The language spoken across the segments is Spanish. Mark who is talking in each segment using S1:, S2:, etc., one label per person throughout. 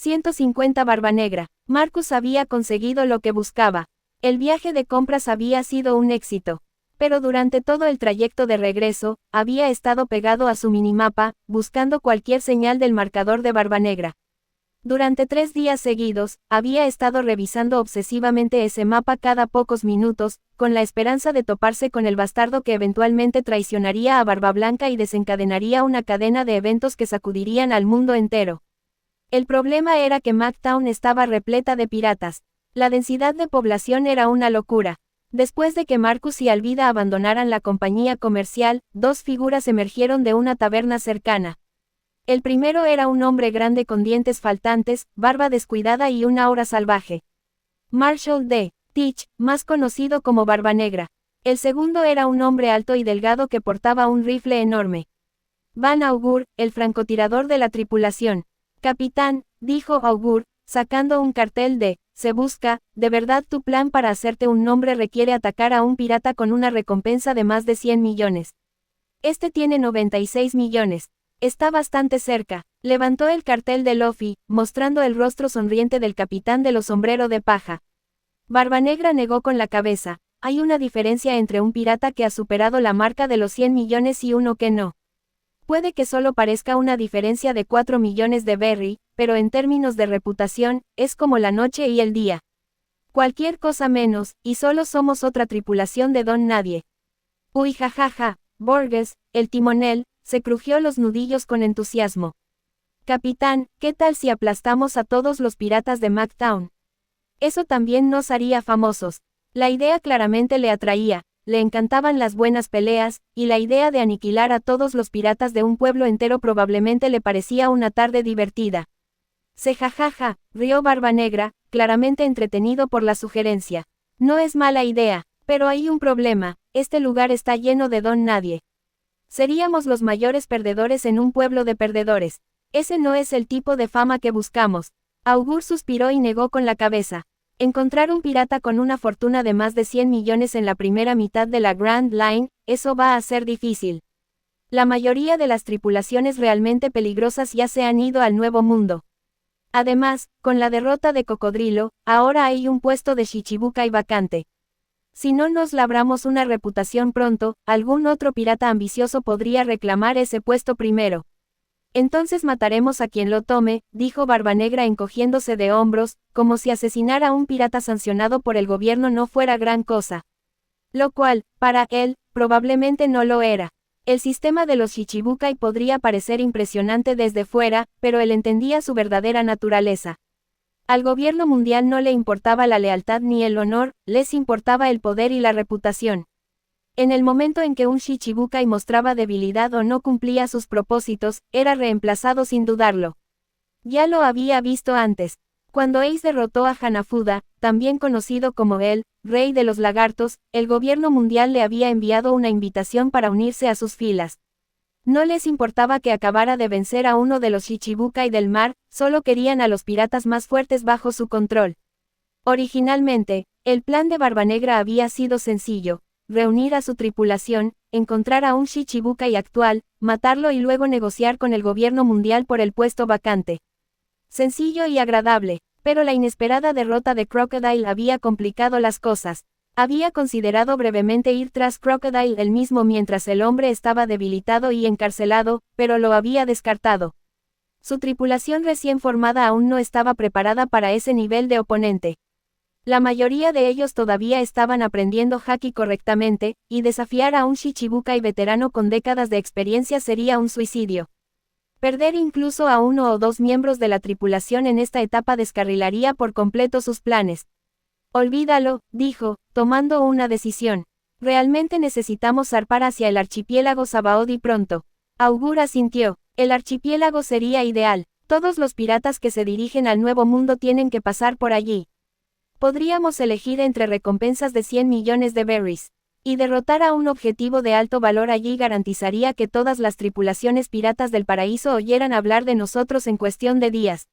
S1: 150 Barba Negra. Marcus había conseguido lo que buscaba. El viaje de compras había sido un éxito. Pero durante todo el trayecto de regreso, había estado pegado a su minimapa, buscando cualquier señal del marcador de Barba Negra. Durante 3 días seguidos, había estado revisando obsesivamente ese mapa cada pocos minutos, con la esperanza de toparse con el bastardo que eventualmente traicionaría a Barba Blanca y desencadenaría una cadena de eventos que sacudirían al mundo entero. El problema era que MacTown estaba repleta de piratas. La densidad de población era una locura. Después de que Marcus y Alvida abandonaran la compañía comercial, 2 figuras emergieron de una taberna cercana. El primero era un hombre grande con dientes faltantes, barba descuidada y un aura salvaje. Marshall D. Teach, más conocido como Barba Negra. El segundo era un hombre alto y delgado que portaba un rifle enorme. Van Augur, el francotirador de la tripulación. Capitán, dijo Augur, sacando un cartel se busca, de verdad tu plan para hacerte un nombre requiere atacar a un pirata con una recompensa de más de 100 millones. Este tiene 96 millones. Está bastante cerca. Levantó el cartel de Luffy, mostrando el rostro sonriente del capitán de los sombrero de paja. Barba Negra negó con la cabeza. Hay una diferencia entre un pirata que ha superado la marca de los 100 millones y uno que no. Puede que solo parezca una diferencia de 4 millones de berry, pero en términos de reputación, es como la noche y el día. Cualquier cosa menos, y solo somos otra tripulación de Don Nadie. Uy jajaja, Borges, el timonel, se crujió los nudillos con entusiasmo. Capitán, ¿qué tal si aplastamos a todos los piratas de MacTown? Eso también nos haría famosos. La idea claramente le atraía. Le encantaban las buenas peleas, y la idea de aniquilar a todos los piratas de un pueblo entero probablemente le parecía una tarde divertida. Se jajaja, rió Barba Negra, claramente entretenido por la sugerencia. No es mala idea, pero hay un problema, este lugar está lleno de Don Nadie. Seríamos los mayores perdedores en un pueblo de perdedores. Ese no es el tipo de fama que buscamos. Augur suspiró y negó con la cabeza. Encontrar un pirata con una fortuna de más de 100 millones en la primera mitad de la Grand Line, eso va a ser difícil. La mayoría de las tripulaciones realmente peligrosas ya se han ido al Nuevo Mundo. Además, con la derrota de Cocodrilo, ahora hay un puesto de Shichibukai vacante. Si no nos labramos una reputación pronto, algún otro pirata ambicioso podría reclamar ese puesto primero. Entonces mataremos a quien lo tome, dijo Barba Negra encogiéndose de hombros, como si asesinar a un pirata sancionado por el gobierno no fuera gran cosa. Lo cual, para él, probablemente no lo era. El sistema de los Shichibukai podría parecer impresionante desde fuera, pero él entendía su verdadera naturaleza. Al gobierno mundial no le importaba la lealtad ni el honor, les importaba el poder y la reputación. En el momento en que un Shichibukai mostraba debilidad o no cumplía sus propósitos, era reemplazado sin dudarlo. Ya lo había visto antes. Cuando Ace derrotó a Hanafuda, también conocido como el Rey de los Lagartos, el gobierno mundial le había enviado una invitación para unirse a sus filas. No les importaba que acabara de vencer a uno de los Shichibukai del mar, solo querían a los piratas más fuertes bajo su control. Originalmente, el plan de Barba Negra había sido sencillo. Reunir a su tripulación, encontrar a un Shichibukai actual, matarlo y luego negociar con el gobierno mundial por el puesto vacante. Sencillo y agradable, pero la inesperada derrota de Crocodile había complicado las cosas. Había considerado brevemente ir tras Crocodile él mismo mientras el hombre estaba debilitado y encarcelado, pero lo había descartado. Su tripulación recién formada aún no estaba preparada para ese nivel de oponente. La mayoría de ellos todavía estaban aprendiendo haki correctamente, y desafiar a un Shichibukai veterano con décadas de experiencia sería un suicidio. Perder incluso a 1 o 2 miembros de la tripulación en esta etapa descarrilaría por completo sus planes. Olvídalo, dijo, tomando una decisión. Realmente necesitamos zarpar hacia el archipiélago Sabaody pronto. Augur asintió. El archipiélago sería ideal. Todos los piratas que se dirigen al Nuevo Mundo tienen que pasar por allí. Podríamos elegir entre recompensas de 100 millones de berries. Y derrotar a un objetivo de alto valor allí garantizaría que todas las tripulaciones piratas del paraíso oyeran hablar de nosotros en cuestión de días.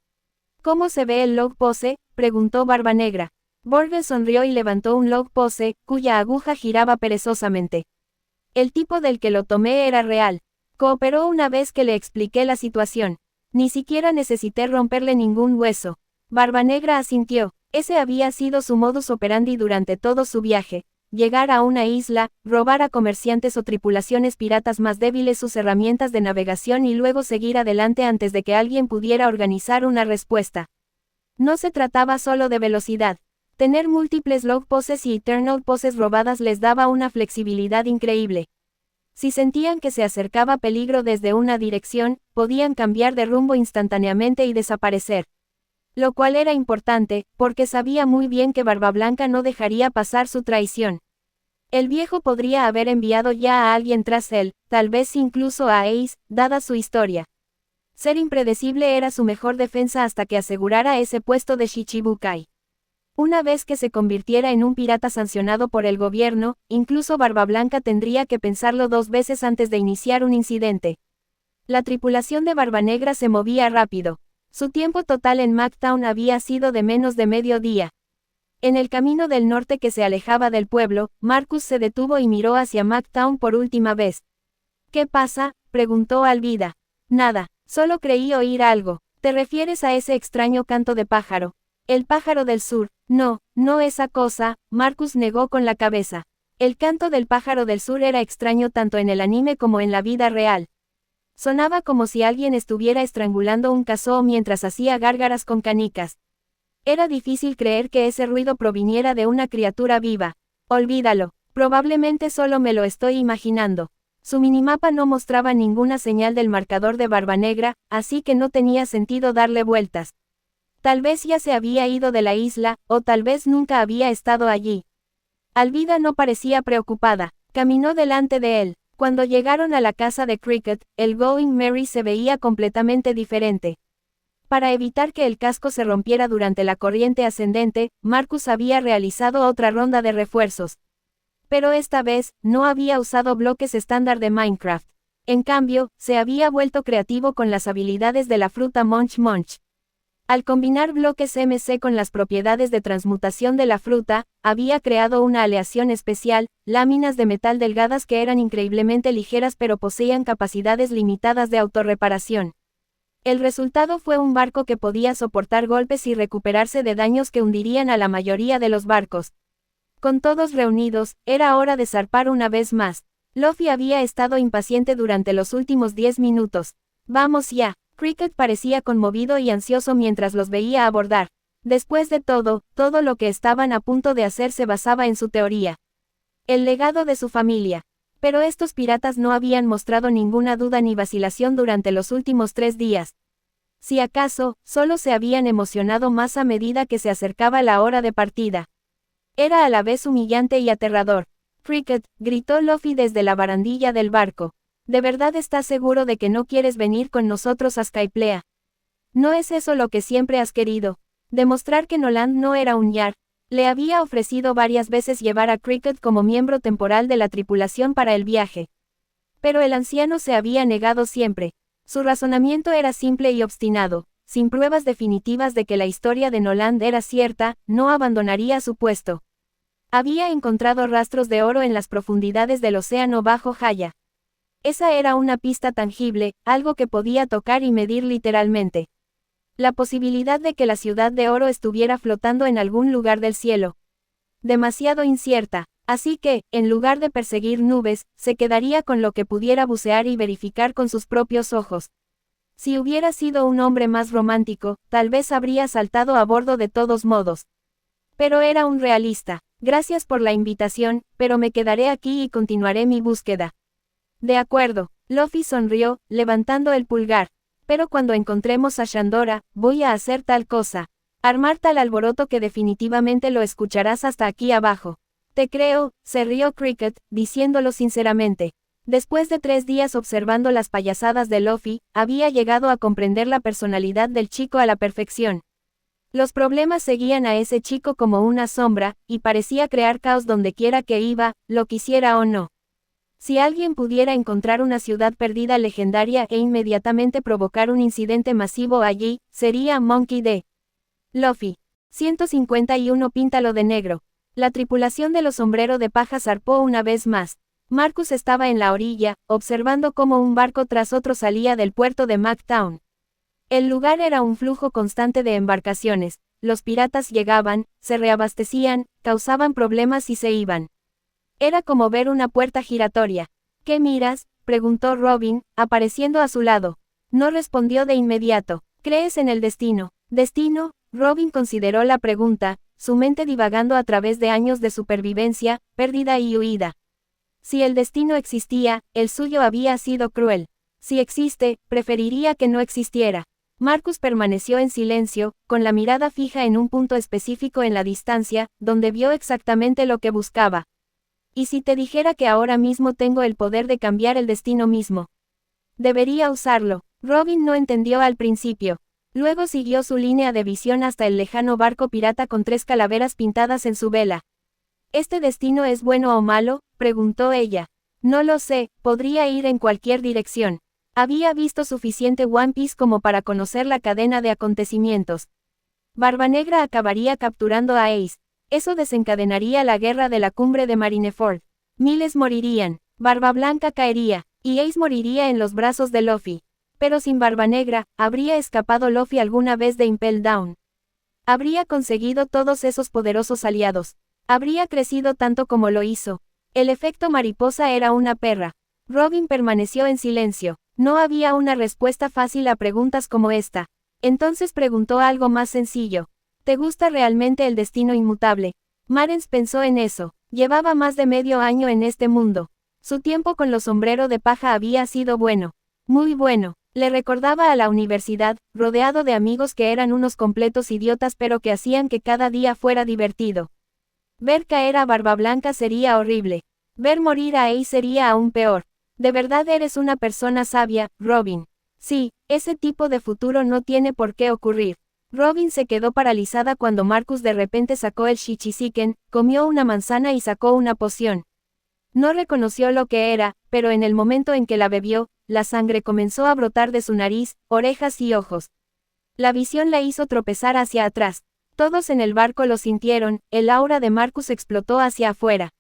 S1: ¿Cómo se ve el log pose?, preguntó Barba Negra. Borges sonrió y levantó un log pose, cuya aguja giraba perezosamente. El tipo del que lo tomé era real. Cooperó una vez que le expliqué la situación. Ni siquiera necesité romperle ningún hueso. Barbanegra asintió. Ese había sido su modus operandi durante todo su viaje. Llegar a una isla, robar a comerciantes o tripulaciones piratas más débiles sus herramientas de navegación y luego seguir adelante antes de que alguien pudiera organizar una respuesta. No se trataba solo de velocidad. Tener múltiples log poses y eternal poses robadas les daba una flexibilidad increíble. Si sentían que se acercaba peligro desde una dirección, podían cambiar de rumbo instantáneamente y desaparecer. Lo cual era importante, porque sabía muy bien que Barbablanca no dejaría pasar su traición. El viejo podría haber enviado ya a alguien tras él, tal vez incluso a Ace, dada su historia. Ser impredecible era su mejor defensa hasta que asegurara ese puesto de Shichibukai. Una vez que se convirtiera en un pirata sancionado por el gobierno, incluso Barbablanca tendría que pensarlo 2 veces antes de iniciar un incidente. La tripulación de Barbanegra se movía rápido. Su tiempo total en McTown había sido de menos de medio día. En el camino del norte que se alejaba del pueblo, Marcus se detuvo y miró hacia McTown por última vez. ¿Qué pasa?, preguntó Alvida. Nada, solo creí oír algo. ¿Te refieres a ese extraño canto de pájaro? El pájaro del sur. No, no esa cosa, Marcus negó con la cabeza. El canto del pájaro del sur era extraño tanto en el anime como en la vida real. Sonaba como si alguien estuviera estrangulando un kazoo mientras hacía gárgaras con canicas. Era difícil creer que ese ruido proviniera de una criatura viva. Olvídalo, probablemente solo me lo estoy imaginando. Su minimapa no mostraba ninguna señal del marcador de Barbanegra, así que no tenía sentido darle vueltas. Tal vez ya se había ido de la isla, o tal vez nunca había estado allí. Alvida no parecía preocupada, caminó delante de él. Cuando llegaron a la casa de Cricket, el Going Merry se veía completamente diferente. Para evitar que el casco se rompiera durante la corriente ascendente, Marcus había realizado otra ronda de refuerzos. Pero esta vez, no había usado bloques estándar de Minecraft. En cambio, se había vuelto creativo con las habilidades de la fruta Munch Munch. Al combinar bloques MC con las propiedades de transmutación de la fruta, había creado una aleación especial, láminas de metal delgadas que eran increíblemente ligeras pero poseían capacidades limitadas de autorreparación. El resultado fue un barco que podía soportar golpes y recuperarse de daños que hundirían a la mayoría de los barcos. Con todos reunidos, era hora de zarpar una vez más. Luffy había estado impaciente durante los últimos 10 minutos. ¡Vamos ya! Cricket parecía conmovido y ansioso mientras los veía abordar. Después de todo, todo lo que estaban a punto de hacer se basaba en su teoría. El legado de su familia. Pero estos piratas no habían mostrado ninguna duda ni vacilación durante los últimos 3 días. Si acaso, solo se habían emocionado más a medida que se acercaba la hora de partida. Era a la vez humillante y aterrador. Cricket, gritó Luffy desde la barandilla del barco. ¿De verdad estás seguro de que no quieres venir con nosotros a Skyplea? ¿No es eso lo que siempre has querido? Demostrar que Noland no era un Yar. Le había ofrecido varias veces llevar a Cricket como miembro temporal de la tripulación para el viaje. Pero el anciano se había negado siempre. Su razonamiento era simple y obstinado. Sin pruebas definitivas de que la historia de Noland era cierta, no abandonaría su puesto. Había encontrado rastros de oro en las profundidades del océano bajo Haya. Esa era una pista tangible, algo que podía tocar y medir literalmente. La posibilidad de que la ciudad de oro estuviera flotando en algún lugar del cielo. Demasiado incierta, así que, en lugar de perseguir nubes, se quedaría con lo que pudiera bucear y verificar con sus propios ojos. Si hubiera sido un hombre más romántico, tal vez habría saltado a bordo de todos modos. Pero era un realista. Gracias por la invitación, pero me quedaré aquí y continuaré mi búsqueda. De acuerdo, Luffy sonrió, levantando el pulgar. Pero cuando encontremos a Shandora, voy a hacer tal cosa. Armar tal alboroto que definitivamente lo escucharás hasta aquí abajo. Te creo, se rió Cricket, diciéndolo sinceramente. Después de 3 días observando las payasadas de Luffy, había llegado a comprender la personalidad del chico a la perfección. Los problemas seguían a ese chico como una sombra, y parecía crear caos donde quiera que iba, lo quisiera o no. Si alguien pudiera encontrar una ciudad perdida legendaria e inmediatamente provocar un incidente masivo allí, sería Monkey D. Luffy. 151 Píntalo de negro. La tripulación de los sombreros de paja zarpó una vez más. Marcus estaba en la orilla, observando cómo un barco tras otro salía del puerto de McTown. El lugar era un flujo constante de embarcaciones, los piratas llegaban, se reabastecían, causaban problemas y se iban. Era como ver una puerta giratoria. ¿Qué miras?, preguntó Robin, apareciendo a su lado. No respondió de inmediato. ¿Crees en el destino? ¿Destino? Robin consideró la pregunta, su mente divagando a través de años de supervivencia, pérdida y huida. Si el destino existía, el suyo había sido cruel. Si existe, preferiría que no existiera. Marcus permaneció en silencio, con la mirada fija en un punto específico en la distancia, donde vio exactamente lo que buscaba. ¿Y si te dijera que ahora mismo tengo el poder de cambiar el destino mismo? Debería usarlo. Robin no entendió al principio. Luego siguió su línea de visión hasta el lejano barco pirata con 3 calaveras pintadas en su vela. ¿Este destino es bueno o malo?, preguntó ella. No lo sé, podría ir en cualquier dirección. Había visto suficiente One Piece como para conocer la cadena de acontecimientos. Barbanegra acabaría capturando a Ace. Eso desencadenaría la guerra de la cumbre de Marineford. Miles morirían, Barba Blanca caería, y Ace moriría en los brazos de Luffy. Pero sin Barbanegra, ¿habría escapado Luffy alguna vez de Impel Down? ¿Habría conseguido todos esos poderosos aliados? ¿Habría crecido tanto como lo hizo? El efecto mariposa era una perra. Robin permaneció en silencio. No había una respuesta fácil a preguntas como esta. Entonces preguntó algo más sencillo. ¿Te gusta realmente el destino inmutable? Marens pensó en eso. Llevaba más de medio año en este mundo. Su tiempo con los sombreros de paja había sido bueno. Muy bueno. Le recordaba a la universidad, rodeado de amigos que eran unos completos idiotas pero que hacían que cada día fuera divertido. Ver caer a Barba Blanca sería horrible. Ver morir a Ace sería aún peor. De verdad eres una persona sabia, Robin. Sí, ese tipo de futuro no tiene por qué ocurrir. Robin se quedó paralizada cuando Marcus de repente sacó el Shichiziken, comió una manzana y sacó una poción. No reconoció lo que era, pero en el momento en que la bebió, la sangre comenzó a brotar de su nariz, orejas y ojos. La visión la hizo tropezar hacia atrás. Todos en el barco lo sintieron, el aura de Marcus explotó hacia afuera.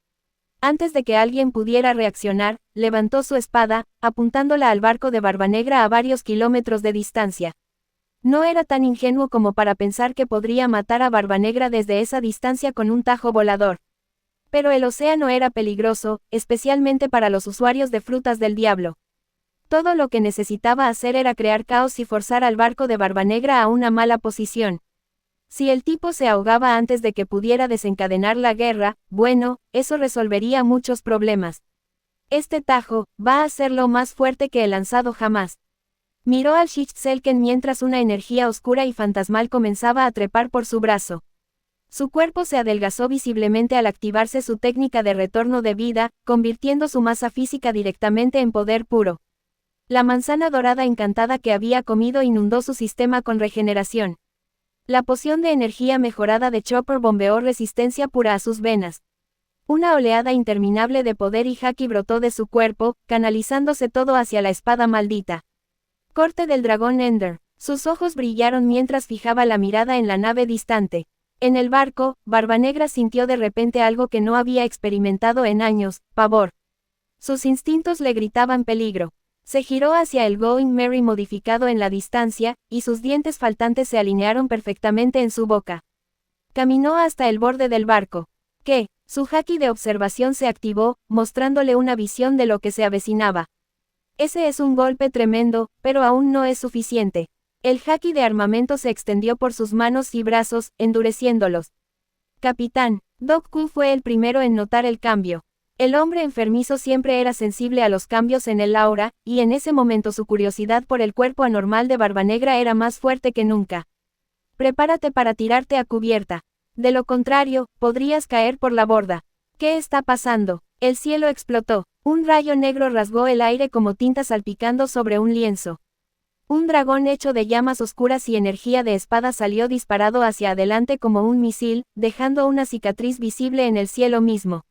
S1: Antes de que alguien pudiera reaccionar, levantó su espada, apuntándola al barco de Barbanegra a varios kilómetros de distancia. No era tan ingenuo como para pensar que podría matar a Barbanegra desde esa distancia con un tajo volador. Pero el océano era peligroso, especialmente para los usuarios de frutas del diablo. Todo lo que necesitaba hacer era crear caos y forzar al barco de Barbanegra a una mala posición. Si el tipo se ahogaba antes de que pudiera desencadenar la guerra, bueno, eso resolvería muchos problemas. Este tajo va a serlo más fuerte que el lanzado jamás. Miró al Shichizelken mientras una energía oscura y fantasmal comenzaba a trepar por su brazo. Su cuerpo se adelgazó visiblemente al activarse su técnica de retorno de vida, convirtiendo su masa física directamente en poder puro. La manzana dorada encantada que había comido inundó su sistema con regeneración. La poción de energía mejorada de Chopper bombeó resistencia pura a sus venas. Una oleada interminable de poder y haki brotó de su cuerpo, canalizándose todo hacia la espada maldita. Corte del dragón Ender. Sus ojos brillaron mientras fijaba la mirada en la nave distante. En el barco, Barbanegra sintió de repente algo que no había experimentado en años, pavor. Sus instintos le gritaban peligro. Se giró hacia el Going Merry modificado en la distancia, y sus dientes faltantes se alinearon perfectamente en su boca. Caminó hasta el borde del barco. ¿Qué? Su haki de observación se activó, mostrándole una visión de lo que se avecinaba. Ese es un golpe tremendo, pero aún no es suficiente. El haki de armamento se extendió por sus manos y brazos, endureciéndolos. Capitán, Doku fue el primero en notar el cambio. El hombre enfermizo siempre era sensible a los cambios en el aura, y en ese momento su curiosidad por el cuerpo anormal de Barbanegra era más fuerte que nunca. Prepárate para tirarte a cubierta. De lo contrario, podrías caer por la borda. ¿Qué está pasando? El cielo explotó. Un rayo negro rasgó el aire como tinta salpicando sobre un lienzo. Un dragón hecho de llamas oscuras y energía de espada salió disparado hacia adelante como un misil, dejando una cicatriz visible en el cielo mismo.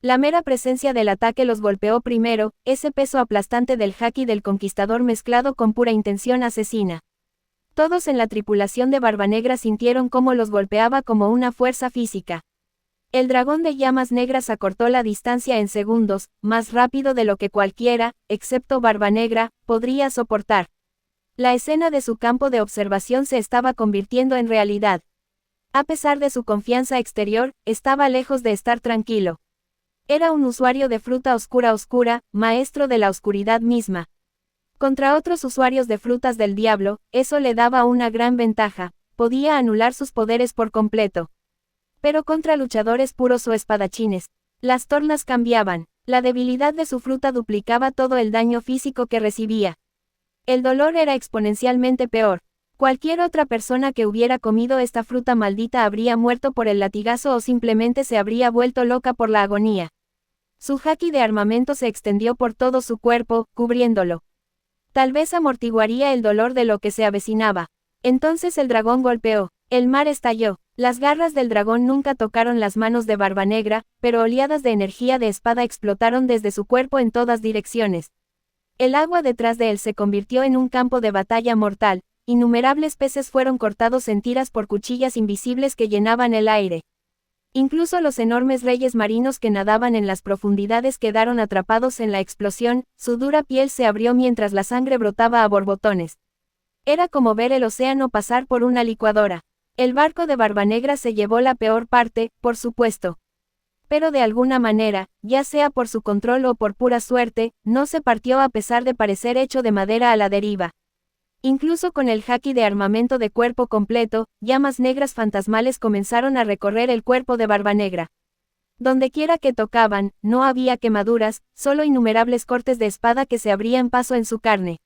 S1: La mera presencia del ataque los golpeó primero, ese peso aplastante del haki del conquistador mezclado con pura intención asesina. Todos en la tripulación de Barbanegra sintieron cómo los golpeaba como una fuerza física. El dragón de llamas negras acortó la distancia en segundos, más rápido de lo que cualquiera, excepto Barbanegra, podría soportar. La escena de su campo de observación se estaba convirtiendo en realidad. A pesar de su confianza exterior, estaba lejos de estar tranquilo. Era un usuario de fruta oscura, maestro de la oscuridad misma. Contra otros usuarios de frutas del diablo, eso le daba una gran ventaja, podía anular sus poderes por completo. Pero contra luchadores puros o espadachines, las tornas cambiaban. La debilidad de su fruta duplicaba todo el daño físico que recibía. El dolor era exponencialmente peor. Cualquier otra persona que hubiera comido esta fruta maldita habría muerto por el latigazo o simplemente se habría vuelto loca por la agonía. Su haki de armamento se extendió por todo su cuerpo, cubriéndolo. Tal vez amortiguaría el dolor de lo que se avecinaba. Entonces el dragón golpeó. El mar estalló. Las garras del dragón nunca tocaron las manos de Barbanegra, pero oleadas de energía de espada explotaron desde su cuerpo en todas direcciones. El agua detrás de él se convirtió en un campo de batalla mortal. Innumerables peces fueron cortados en tiras por cuchillas invisibles que llenaban el aire. Incluso los enormes reyes marinos que nadaban en las profundidades quedaron atrapados en la explosión, su dura piel se abrió mientras la sangre brotaba a borbotones. Era como ver el océano pasar por una licuadora. El barco de Barbanegra se llevó la peor parte, por supuesto. Pero de alguna manera, ya sea por su control o por pura suerte, no se partió a pesar de parecer hecho de madera a la deriva. Incluso con el haki de armamento de cuerpo completo, llamas negras fantasmales comenzaron a recorrer el cuerpo de Barbanegra. Dondequiera que tocaban, no había quemaduras, solo innumerables cortes de espada que se abrían paso en su carne.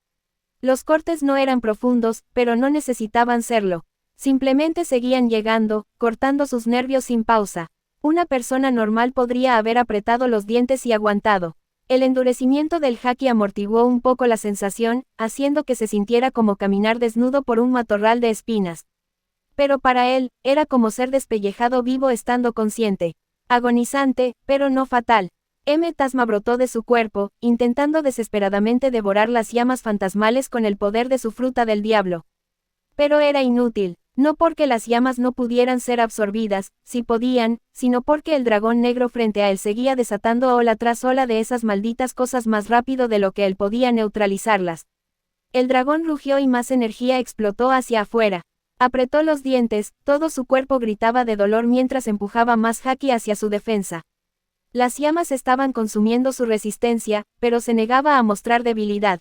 S1: Los cortes no eran profundos, pero no necesitaban serlo. Simplemente seguían llegando, cortando sus nervios sin pausa. Una persona normal podría haber apretado los dientes y aguantado. El endurecimiento del haki amortiguó un poco la sensación, haciendo que se sintiera como caminar desnudo por un matorral de espinas. Pero para él, era como ser despellejado vivo estando consciente. Agonizante, pero no fatal. Tasma brotó de su cuerpo, intentando desesperadamente devorar las llamas fantasmales con el poder de su fruta del diablo. Pero era inútil. No porque las llamas no pudieran ser absorbidas, si podían, sino porque el dragón negro frente a él seguía desatando ola tras ola de esas malditas cosas más rápido de lo que él podía neutralizarlas. El dragón rugió y más energía explotó hacia afuera. Apretó los dientes, todo su cuerpo gritaba de dolor mientras empujaba más haki hacia su defensa. Las llamas estaban consumiendo su resistencia, pero se negaba a mostrar debilidad.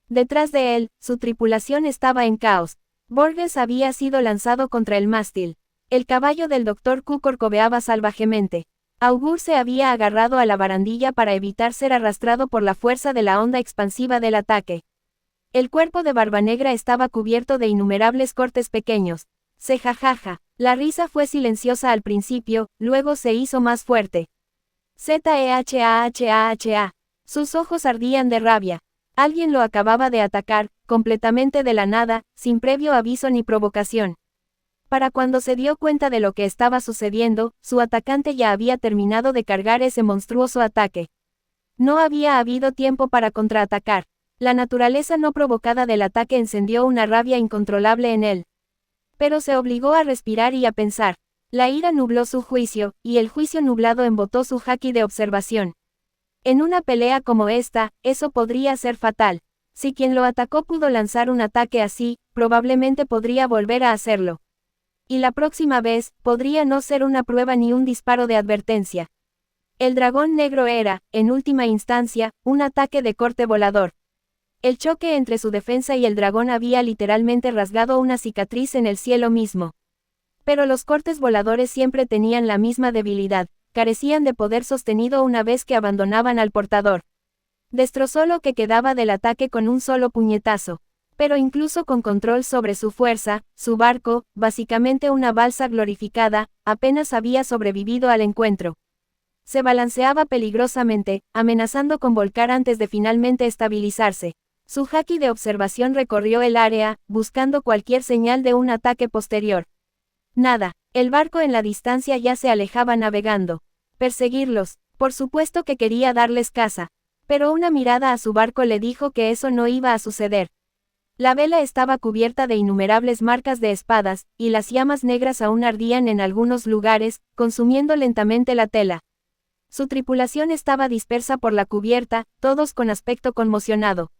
S1: Detrás de él, su tripulación estaba en caos. Borges había sido lanzado contra el mástil. El caballo del Dr. Q corcoveaba salvajemente. Augur se había agarrado a la barandilla para evitar ser arrastrado por la fuerza de la onda expansiva del ataque. El cuerpo de Barbanegra estaba cubierto de innumerables cortes pequeños. Se jajaja. La risa fue silenciosa al principio, luego se hizo más fuerte. Zehahaha. Sus ojos ardían de rabia. Alguien lo acababa de atacar, completamente de la nada, sin previo aviso ni provocación. Para cuando se dio cuenta de lo que estaba sucediendo, su atacante ya había terminado de cargar ese monstruoso ataque. No había habido tiempo para contraatacar. La naturaleza no provocada del ataque encendió una rabia incontrolable en él. Pero se obligó a respirar y a pensar. La ira nubló su juicio, y el juicio nublado embotó su haki de observación. En una pelea como esta, eso podría ser fatal. Si quien lo atacó pudo lanzar un ataque así, probablemente podría volver a hacerlo. Y la próxima vez, podría no ser una prueba ni un disparo de advertencia. El dragón negro era, en última instancia, un ataque de corte volador. El choque entre su defensa y el dragón había literalmente rasgado una cicatriz en el cielo mismo. Pero los cortes voladores siempre tenían la misma debilidad. Carecían de poder sostenido una vez que abandonaban al portador. Destrozó lo que quedaba del ataque con un solo puñetazo. Pero incluso con control sobre su fuerza, su barco, básicamente una balsa glorificada, apenas había sobrevivido al encuentro. Se balanceaba peligrosamente, amenazando con volcar antes de finalmente estabilizarse. Su haki de observación recorrió el área, buscando cualquier señal de un ataque posterior. Nada. El barco en la distancia ya se alejaba navegando. Perseguirlos. Por supuesto que quería darles caza. Pero una mirada a su barco le dijo que eso no iba a suceder. La vela estaba cubierta de innumerables marcas de espadas, y las llamas negras aún ardían en algunos lugares, consumiendo lentamente la tela. Su tripulación estaba dispersa por la cubierta, todos con aspecto conmocionado.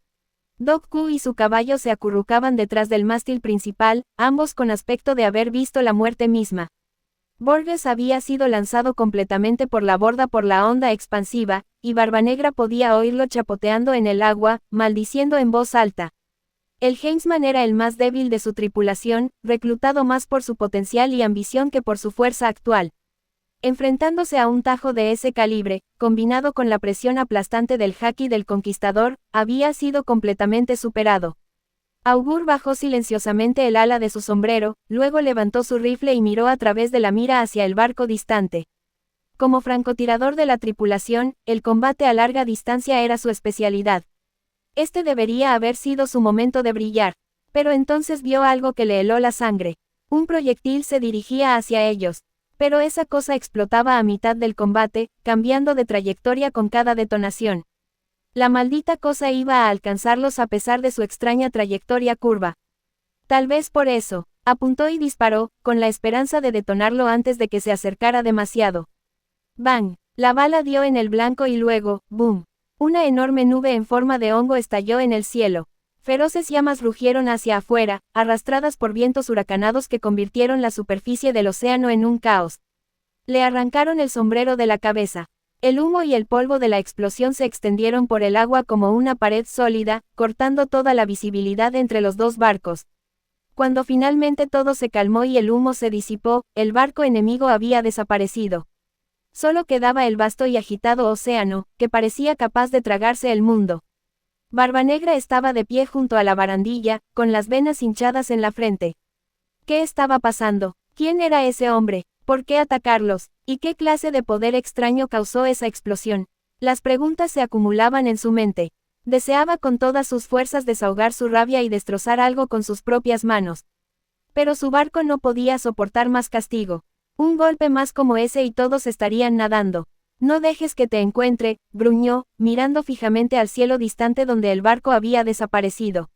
S1: Doc Q y su caballo se acurrucaban detrás del mástil principal, ambos con aspecto de haber visto la muerte misma. Borges había sido lanzado completamente por la borda por la onda expansiva, y Barbanegra podía oírlo chapoteando en el agua, maldiciendo en voz alta. El Heimsman era el más débil de su tripulación, reclutado más por su potencial y ambición que por su fuerza actual. Enfrentándose a un tajo de ese calibre, combinado con la presión aplastante del Haki del Conquistador, había sido completamente superado. Augur bajó silenciosamente el ala de su sombrero, luego levantó su rifle y miró a través de la mira hacia el barco distante. Como francotirador de la tripulación, el combate a larga distancia era su especialidad. Este debería haber sido su momento de brillar. Pero entonces vio algo que le heló la sangre. Un proyectil se dirigía hacia ellos. Pero esa cosa explotaba a mitad del combate, cambiando de trayectoria con cada detonación. La maldita cosa iba a alcanzarlos a pesar de su extraña trayectoria curva. Tal vez por eso, apuntó y disparó, con la esperanza de detonarlo antes de que se acercara demasiado. ¡Bang! La bala dio en el blanco y luego, ¡boom! Una enorme nube en forma de hongo estalló en el cielo. Feroces llamas rugieron hacia afuera, arrastradas por vientos huracanados que convirtieron la superficie del océano en un caos. Le arrancaron el sombrero de la cabeza. El humo y el polvo de la explosión se extendieron por el agua como una pared sólida, cortando toda la visibilidad entre los dos barcos. Cuando finalmente todo se calmó y el humo se disipó, el barco enemigo había desaparecido. Solo quedaba el vasto y agitado océano, que parecía capaz de tragarse el mundo. Barbanegra estaba de pie junto a la barandilla, con las venas hinchadas en la frente. ¿Qué estaba pasando? ¿Quién era ese hombre? ¿Por qué atacarlos? ¿Y qué clase de poder extraño causó esa explosión? Las preguntas se acumulaban en su mente. Deseaba con todas sus fuerzas desahogar su rabia y destrozar algo con sus propias manos. Pero su barco no podía soportar más castigo. Un golpe más como ese y todos estarían nadando. No dejes que te encuentre, gruñó, mirando fijamente al cielo distante donde el barco había desaparecido.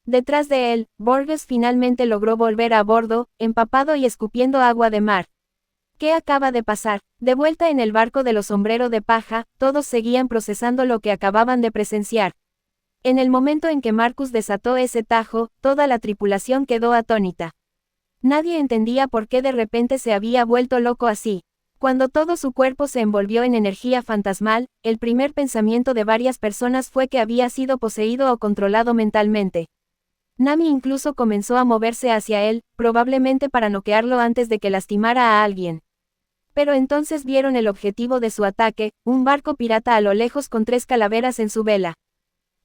S1: Detrás de él, Borges finalmente logró volver a bordo, empapado y escupiendo agua de mar. ¿Qué acaba de pasar? De vuelta en el barco de los sombreros de paja, todos seguían procesando lo que acababan de presenciar. En el momento en que Marcus desató ese tajo, toda la tripulación quedó atónita. Nadie entendía por qué de repente se había vuelto loco así. Cuando todo su cuerpo se envolvió en energía fantasmal, el primer pensamiento de varias personas fue que había sido poseído o controlado mentalmente. Nami incluso comenzó a moverse hacia él, probablemente para noquearlo antes de que lastimara a alguien. Pero entonces vieron el objetivo de su ataque, un barco pirata a lo lejos con 3 calaveras en su vela.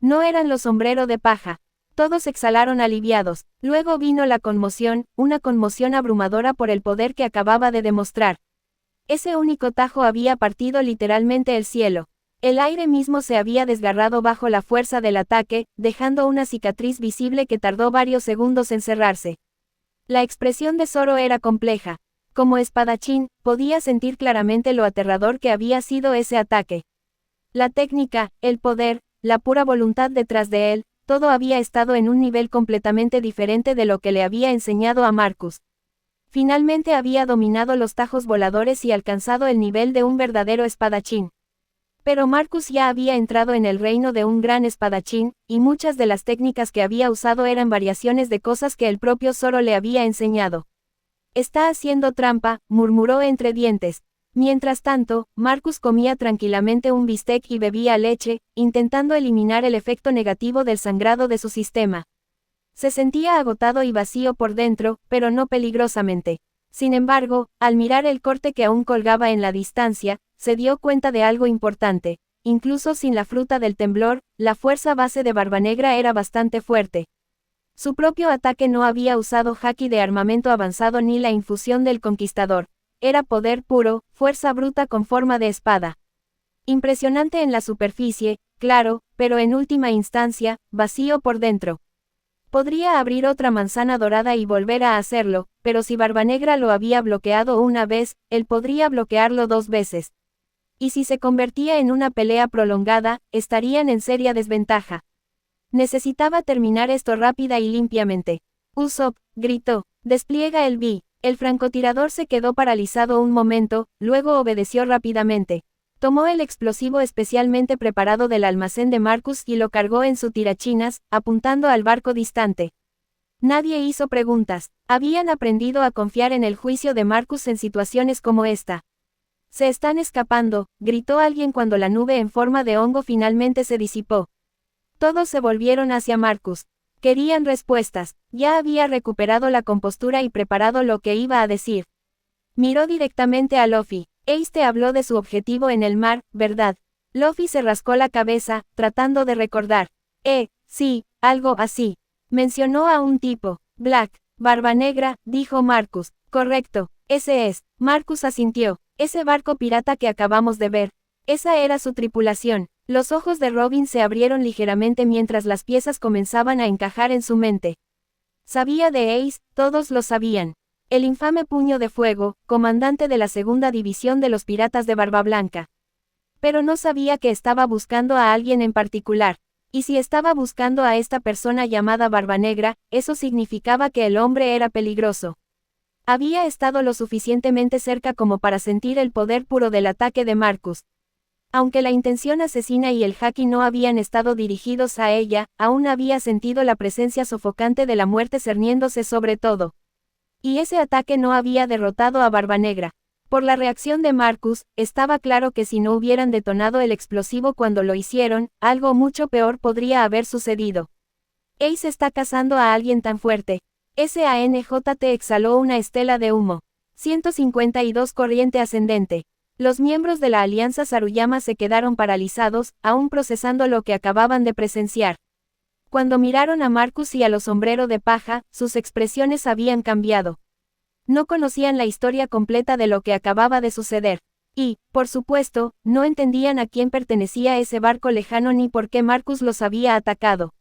S1: No eran los sombreros de paja. Todos exhalaron aliviados. Luego vino la conmoción, una conmoción abrumadora por el poder que acababa de demostrar. Ese único tajo había partido literalmente el cielo. El aire mismo se había desgarrado bajo la fuerza del ataque, dejando una cicatriz visible que tardó varios segundos en cerrarse. La expresión de Zoro era compleja. Como espadachín, podía sentir claramente lo aterrador que había sido ese ataque. La técnica, el poder, la pura voluntad detrás de él, todo había estado en un nivel completamente diferente de lo que le había enseñado a Marcus. Finalmente había dominado los tajos voladores y alcanzado el nivel de un verdadero espadachín. Pero Marcus ya había entrado en el reino de un gran espadachín, y muchas de las técnicas que había usado eran variaciones de cosas que el propio Zoro le había enseñado. «Está haciendo trampa», murmuró entre dientes. Mientras tanto, Marcus comía tranquilamente un bistec y bebía leche, intentando eliminar el efecto negativo del sangrado de su sistema. Se sentía agotado y vacío por dentro, pero no peligrosamente. Sin embargo, al mirar el corte que aún colgaba en la distancia, se dio cuenta de algo importante. Incluso sin la fruta del temblor, la fuerza base de Barbanegra era bastante fuerte. Su propio ataque no había usado haki de armamento avanzado ni la infusión del conquistador. Era poder puro, fuerza bruta con forma de espada. Impresionante en la superficie, claro, pero en última instancia, vacío por dentro. Podría abrir otra manzana dorada y volver a hacerlo, pero si Barbanegra lo había bloqueado una vez, él podría bloquearlo 2 veces. Y si se convertía en una pelea prolongada, estarían en seria desventaja. Necesitaba terminar esto rápida y limpiamente. Usopp, gritó, despliega el bi. El francotirador se quedó paralizado un momento, luego obedeció rápidamente. Tomó el explosivo especialmente preparado del almacén de Marcus y lo cargó en su tirachinas, apuntando al barco distante. Nadie hizo preguntas. Habían aprendido a confiar en el juicio de Marcus en situaciones como esta. «Se están escapando», gritó alguien cuando la nube en forma de hongo finalmente se disipó. Todos se volvieron hacia Marcus. Querían respuestas. Ya había recuperado la compostura y preparado lo que iba a decir. Miró directamente a Luffy. Ace te habló de su objetivo en el mar, ¿verdad? Luffy se rascó la cabeza, tratando de recordar. Sí, algo así. Mencionó a un tipo. Black, Barba Negra, dijo Marcus. Correcto, ese es. Marcus asintió. Ese barco pirata que acabamos de ver. Esa era su tripulación. Los ojos de Robin se abrieron ligeramente mientras las piezas comenzaban a encajar en su mente. Sabía de Ace, todos lo sabían. El infame Puño de Fuego, comandante de la segunda división de los piratas de Barba Blanca. Pero no sabía que estaba buscando a alguien en particular. Y si estaba buscando a esta persona llamada Barba Negra, eso significaba que el hombre era peligroso. Había estado lo suficientemente cerca como para sentir el poder puro del ataque de Marcus. Aunque la intención asesina y el haki no habían estado dirigidos a ella, aún había sentido la presencia sofocante de la muerte cerniéndose sobre todo. Y ese ataque no había derrotado a Barba Negra. Por la reacción de Marcus, estaba claro que si no hubieran detonado el explosivo cuando lo hicieron, algo mucho peor podría haber sucedido. Ace está cazando a alguien tan fuerte. SANJT exhaló una estela de humo. 152 corriente ascendente. Los miembros de la Alianza Saruyama se quedaron paralizados, aún procesando lo que acababan de presenciar. Cuando miraron a Marcus y a los sombrero de paja, sus expresiones habían cambiado. No conocían la historia completa de lo que acababa de suceder. Y, por supuesto, no entendían a quién pertenecía ese barco lejano ni por qué Marcus los había atacado.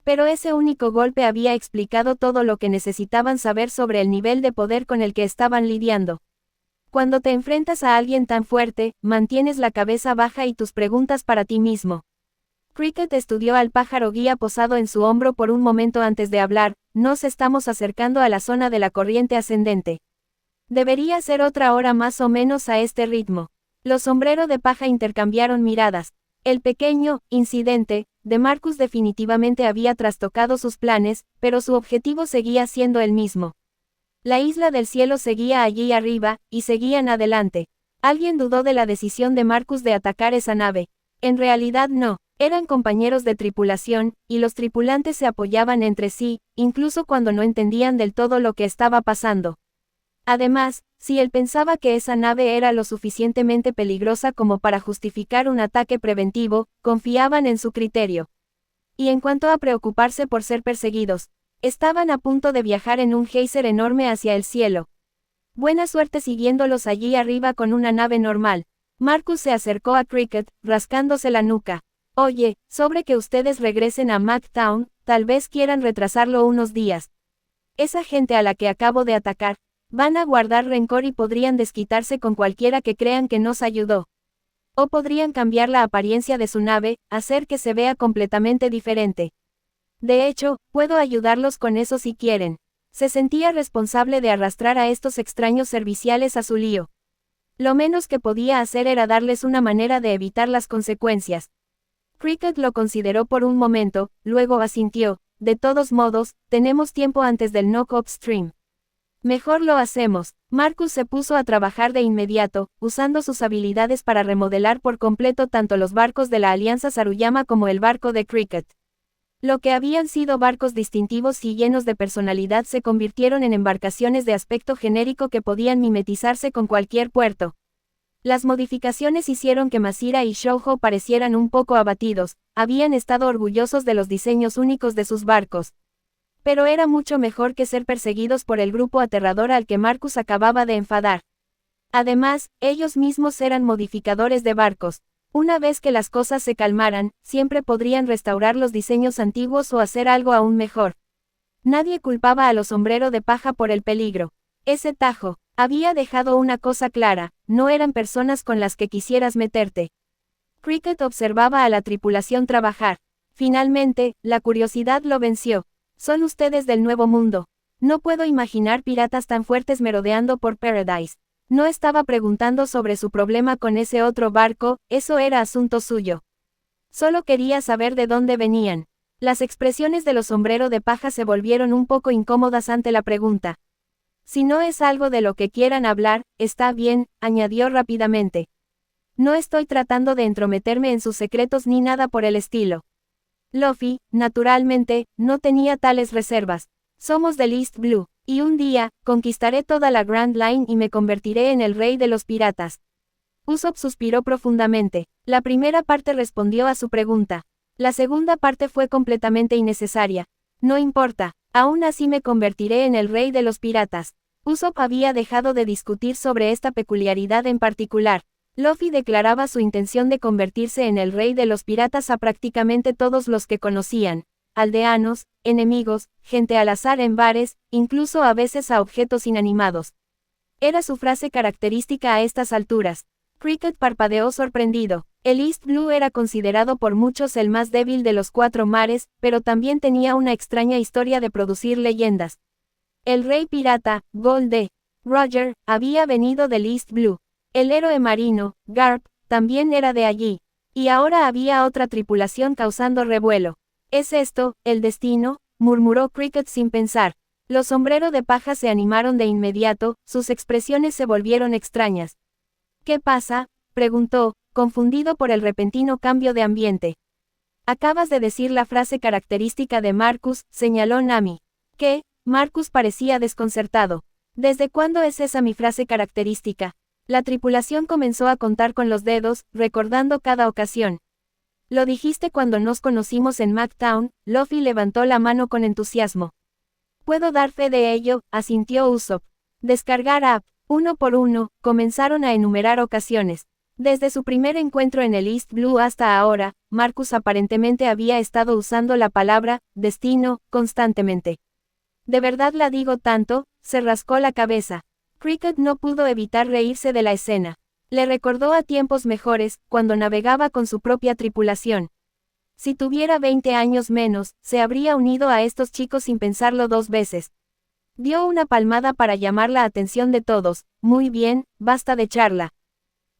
S1: Pero ese único golpe había explicado todo lo que necesitaban saber sobre el nivel de poder con el que estaban lidiando. Cuando te enfrentas a alguien tan fuerte, mantienes la cabeza baja y tus preguntas para ti mismo. Cricket estudió al pájaro guía posado en su hombro por un momento antes de hablar. Nos estamos acercando a la zona de la corriente ascendente. Debería ser otra hora más o menos a este ritmo. Los sombrero de paja intercambiaron miradas. El pequeño incidente de Marcus definitivamente había trastocado sus planes, pero su objetivo seguía siendo el mismo. La isla del cielo seguía allí arriba, y seguían adelante. Alguien dudó de la decisión de Marcus de atacar esa nave. En realidad no. Eran compañeros de tripulación, y los tripulantes se apoyaban entre sí, incluso cuando no entendían del todo lo que estaba pasando. Además, si él pensaba que esa nave era lo suficientemente peligrosa como para justificar un ataque preventivo, confiaban en su criterio. Y en cuanto a preocuparse por ser perseguidos, estaban a punto de viajar en un geyser enorme hacia el cielo. Buena suerte siguiéndolos allí arriba con una nave normal. Marcus se acercó a Cricket, rascándose la nuca. Oye, sobre que ustedes regresen a McTown, tal vez quieran retrasarlo unos días. Esa gente a la que acabo de atacar, van a guardar rencor y podrían desquitarse con cualquiera que crean que nos ayudó. O podrían cambiar la apariencia de su nave, hacer que se vea completamente diferente. De hecho, puedo ayudarlos con eso si quieren. Se sentía responsable de arrastrar a estos extraños serviciales a su lío. Lo menos que podía hacer era darles una manera de evitar las consecuencias. Cricket lo consideró por un momento, luego asintió. De todos modos, tenemos tiempo antes del knock-up stream. Mejor lo hacemos. Marcus se puso a trabajar de inmediato, usando sus habilidades para remodelar por completo tanto los barcos de la Alianza Saruyama como el barco de Cricket. Lo que habían sido barcos distintivos y llenos de personalidad se convirtieron en embarcaciones de aspecto genérico que podían mimetizarse con cualquier puerto. Las modificaciones hicieron que Masira y Shoujo parecieran un poco abatidos, habían estado orgullosos de los diseños únicos de sus barcos. Pero era mucho mejor que ser perseguidos por el grupo aterrador al que Marcus acababa de enfadar. Además, ellos mismos eran modificadores de barcos. Una vez que las cosas se calmaran, siempre podrían restaurar los diseños antiguos o hacer algo aún mejor. Nadie culpaba a los sombrero de paja por el peligro. Ese Tajo había dejado una cosa clara, no eran personas con las que quisieras meterte. Cricket observaba a la tripulación trabajar. Finalmente, la curiosidad lo venció. Son ustedes del Nuevo Mundo. No puedo imaginar piratas tan fuertes merodeando por Paradise. No estaba preguntando sobre su problema con ese otro barco, eso era asunto suyo. Solo quería saber de dónde venían. Las expresiones de los sombrero de paja se volvieron un poco incómodas ante la pregunta. Si no es algo de lo que quieran hablar, está bien, añadió rápidamente. No estoy tratando de entrometerme en sus secretos ni nada por el estilo. Luffy, naturalmente, no tenía tales reservas. Somos del East Blue, y un día, conquistaré toda la Grand Line y me convertiré en el rey de los piratas. Usopp suspiró profundamente. La primera parte respondió a su pregunta. La segunda parte fue completamente innecesaria. No importa, aún así me convertiré en el rey de los piratas. Usopp había dejado de discutir sobre esta peculiaridad en particular. Luffy declaraba su intención de convertirse en el rey de los piratas a prácticamente todos los que conocían. Aldeanos, enemigos, gente al azar en bares, incluso a veces a objetos inanimados. Era su frase característica a estas alturas. Cricket parpadeó sorprendido. El East Blue era considerado por muchos el más débil de los 4 mares, pero también tenía una extraña historia de producir leyendas. El rey pirata, Gold D. Roger, había venido del East Blue. El héroe marino, Garp, también era de allí. Y ahora había otra tripulación causando revuelo. ¿Es esto, el destino?, murmuró Cricket sin pensar. Los sombrero de paja se animaron de inmediato, sus expresiones se volvieron extrañas. ¿Qué pasa?, preguntó, confundido por el repentino cambio de ambiente. Acabas de decir la frase característica de Marcus, señaló Nami. ¿Qué? Marcus parecía desconcertado. ¿Desde cuándo es esa mi frase característica? La tripulación comenzó a contar con los dedos, recordando cada ocasión. Lo dijiste cuando nos conocimos en MacTown, Luffy levantó la mano con entusiasmo. Puedo dar fe de ello, asintió Usopp. Descargar app. Uno por uno, comenzaron a enumerar ocasiones. Desde su primer encuentro en el East Blue hasta ahora, Marcus aparentemente había estado usando la palabra destino constantemente. ¿De verdad la digo tanto?, se rascó la cabeza. Cricket no pudo evitar reírse de la escena. Le recordó a tiempos mejores, cuando navegaba con su propia tripulación. Si tuviera 20 años menos, se habría unido a estos chicos sin pensarlo 2 veces. Dio una palmada para llamar la atención de todos. Muy bien, basta de charla.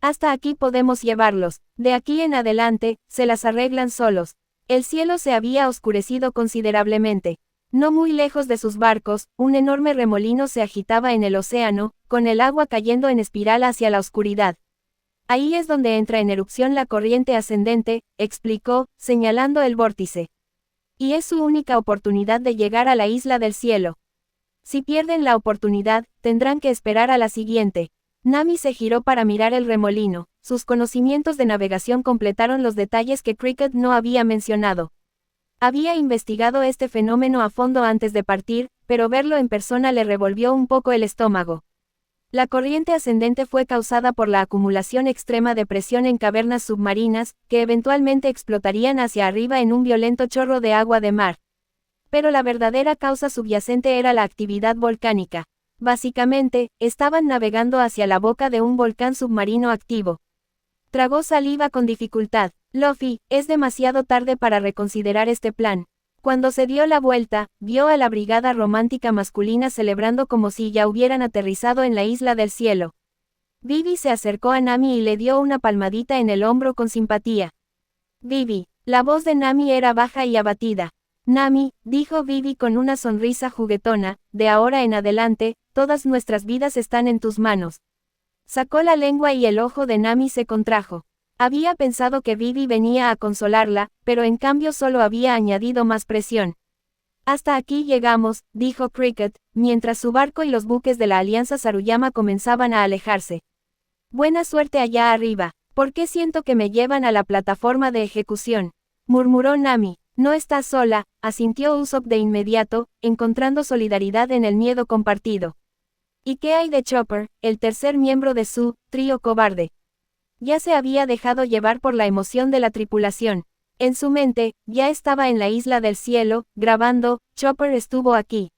S1: Hasta aquí podemos llevarlos. De aquí en adelante, se las arreglan solos. El cielo se había oscurecido considerablemente. No muy lejos de sus barcos, un enorme remolino se agitaba en el océano, con el agua cayendo en espiral hacia la oscuridad. Ahí es donde entra en erupción la corriente ascendente, explicó, señalando el vórtice. Y es su única oportunidad de llegar a la isla del cielo. Si pierden la oportunidad, tendrán que esperar a la siguiente. Nami se giró para mirar el remolino. Sus conocimientos de navegación completaron los detalles que Cricket no había mencionado. Había investigado este fenómeno a fondo antes de partir, pero verlo en persona le revolvió un poco el estómago. La corriente ascendente fue causada por la acumulación extrema de presión en cavernas submarinas, que eventualmente explotarían hacia arriba en un violento chorro de agua de mar. Pero la verdadera causa subyacente era la actividad volcánica. Básicamente, estaban navegando hacia la boca de un volcán submarino activo. Tragó saliva con dificultad. Luffy, es demasiado tarde para reconsiderar este plan. Cuando se dio la vuelta, vio a la brigada romántica masculina celebrando como si ya hubieran aterrizado en la isla del cielo. Vivi se acercó a Nami y le dio una palmadita en el hombro con simpatía. Vivi. La voz de Nami era baja y abatida. Nami, dijo Vivi con una sonrisa juguetona, de ahora en adelante, todas nuestras vidas están en tus manos. Sacó la lengua y el ojo de Nami se contrajo. Había pensado que Vivi venía a consolarla, pero en cambio solo había añadido más presión. Hasta aquí llegamos, dijo Cricket, mientras su barco y los buques de la Alianza Saruyama comenzaban a alejarse. Buena suerte allá arriba. ¿Por qué siento que me llevan a la plataforma de ejecución?, murmuró Nami. No estás sola, asintió Usopp de inmediato, encontrando solidaridad en el miedo compartido. ¿Y qué hay de Chopper, el tercer miembro de su trío cobarde? Ya se había dejado llevar por la emoción de la tripulación. En su mente, ya estaba en la isla del cielo, grabando, Chopper estuvo aquí.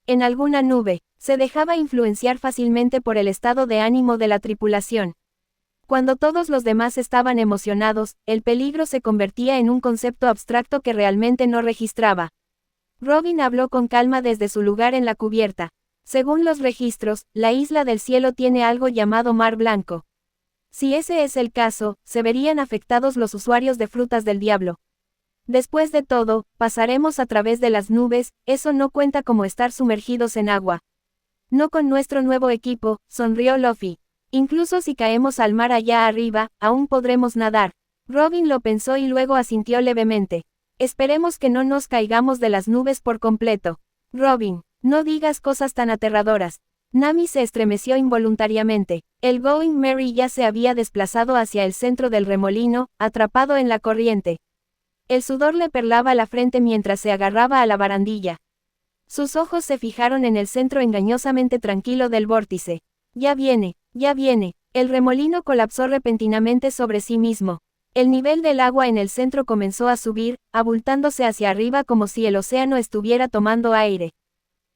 S1: En alguna nube, se dejaba influenciar fácilmente por el estado de ánimo de la tripulación. Cuando todos los demás estaban emocionados, el peligro se convertía en un concepto abstracto que realmente no registraba. Robin habló con calma desde su lugar en la cubierta. Según los registros, la isla del cielo tiene algo llamado Mar Blanco. Si ese es el caso, se verían afectados los usuarios de frutas del diablo. Después de todo, pasaremos a través de las nubes, eso no cuenta como estar sumergidos en agua. No con nuestro nuevo equipo, sonrió Luffy. Incluso si caemos al mar allá arriba, aún podremos nadar. Robin lo pensó y luego asintió levemente. Esperemos que no nos caigamos de las nubes por completo. Robin, no digas cosas tan aterradoras. Nami se estremeció involuntariamente. El Going Merry ya se había desplazado hacia el centro del remolino, atrapado en la corriente. El sudor le perlaba la frente mientras se agarraba a la barandilla. Sus ojos se fijaron en el centro engañosamente tranquilo del vórtice. Ya viene, ya viene. El remolino colapsó repentinamente sobre sí mismo. El nivel del agua en el centro comenzó a subir, abultándose hacia arriba como si el océano estuviera tomando aire.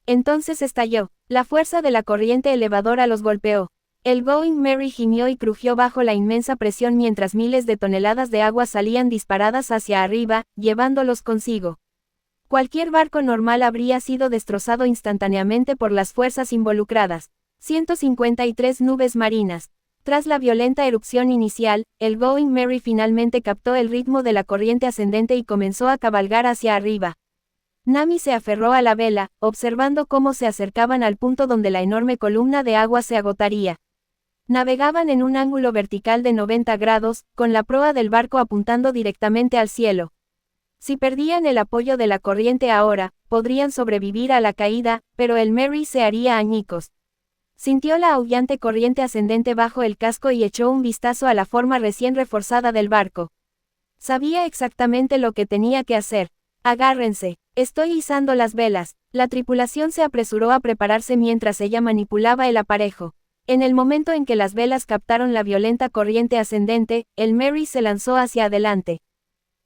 S1: Entonces estalló. La fuerza de la corriente elevadora los golpeó. El Going Merry gimió y crujió bajo la inmensa presión mientras miles de toneladas de agua salían disparadas hacia arriba, llevándolos consigo. Cualquier barco normal habría sido destrozado instantáneamente por las fuerzas involucradas. 153 nubes marinas. Tras la violenta erupción inicial, el Going Merry finalmente captó el ritmo de la corriente ascendente y comenzó a cabalgar hacia arriba. Nami se aferró a la vela, observando cómo se acercaban al punto donde la enorme columna de agua se agotaría. Navegaban en un ángulo vertical de 90 grados, con la proa del barco apuntando directamente al cielo. Si perdían el apoyo de la corriente ahora, podrían sobrevivir a la caída, pero el Merry se haría añicos. Sintió la aullante corriente ascendente bajo el casco y echó un vistazo a la forma recién reforzada del barco. Sabía exactamente lo que tenía que hacer. Agárrense, estoy izando las velas. La tripulación se apresuró a prepararse mientras ella manipulaba el aparejo. En el momento en que las velas captaron la violenta corriente ascendente, el Merry se lanzó hacia adelante.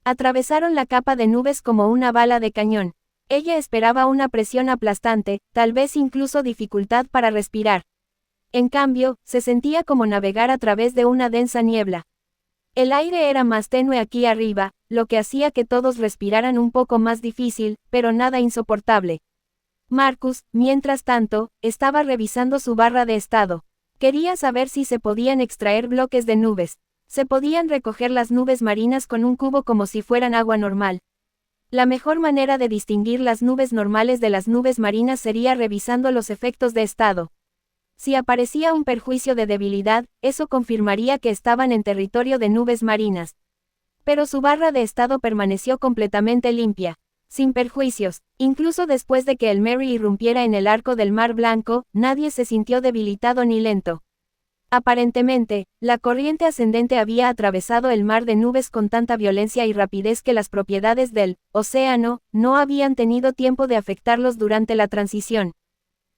S1: Atravesaron la capa de nubes como una bala de cañón. Ella esperaba una presión aplastante, tal vez incluso dificultad para respirar. En cambio, se sentía como navegar a través de una densa niebla. El aire era más tenue aquí arriba, lo que hacía que todos respiraran un poco más difícil, pero nada insoportable. Marcus, mientras tanto, estaba revisando su barra de estado. Quería saber si se podían extraer bloques de nubes. Se podían recoger las nubes marinas con un cubo como si fueran agua normal. La mejor manera de distinguir las nubes normales de las nubes marinas sería revisando los efectos de estado. Si aparecía un perjuicio de debilidad, eso confirmaría que estaban en territorio de nubes marinas. Pero su barra de estado permaneció completamente limpia, sin perjuicios. Incluso después de que el Merry irrumpiera en el arco del Mar Blanco, nadie se sintió debilitado ni lento. Aparentemente, la corriente ascendente había atravesado el mar de nubes con tanta violencia y rapidez que las propiedades del océano no habían tenido tiempo de afectarlos durante la transición.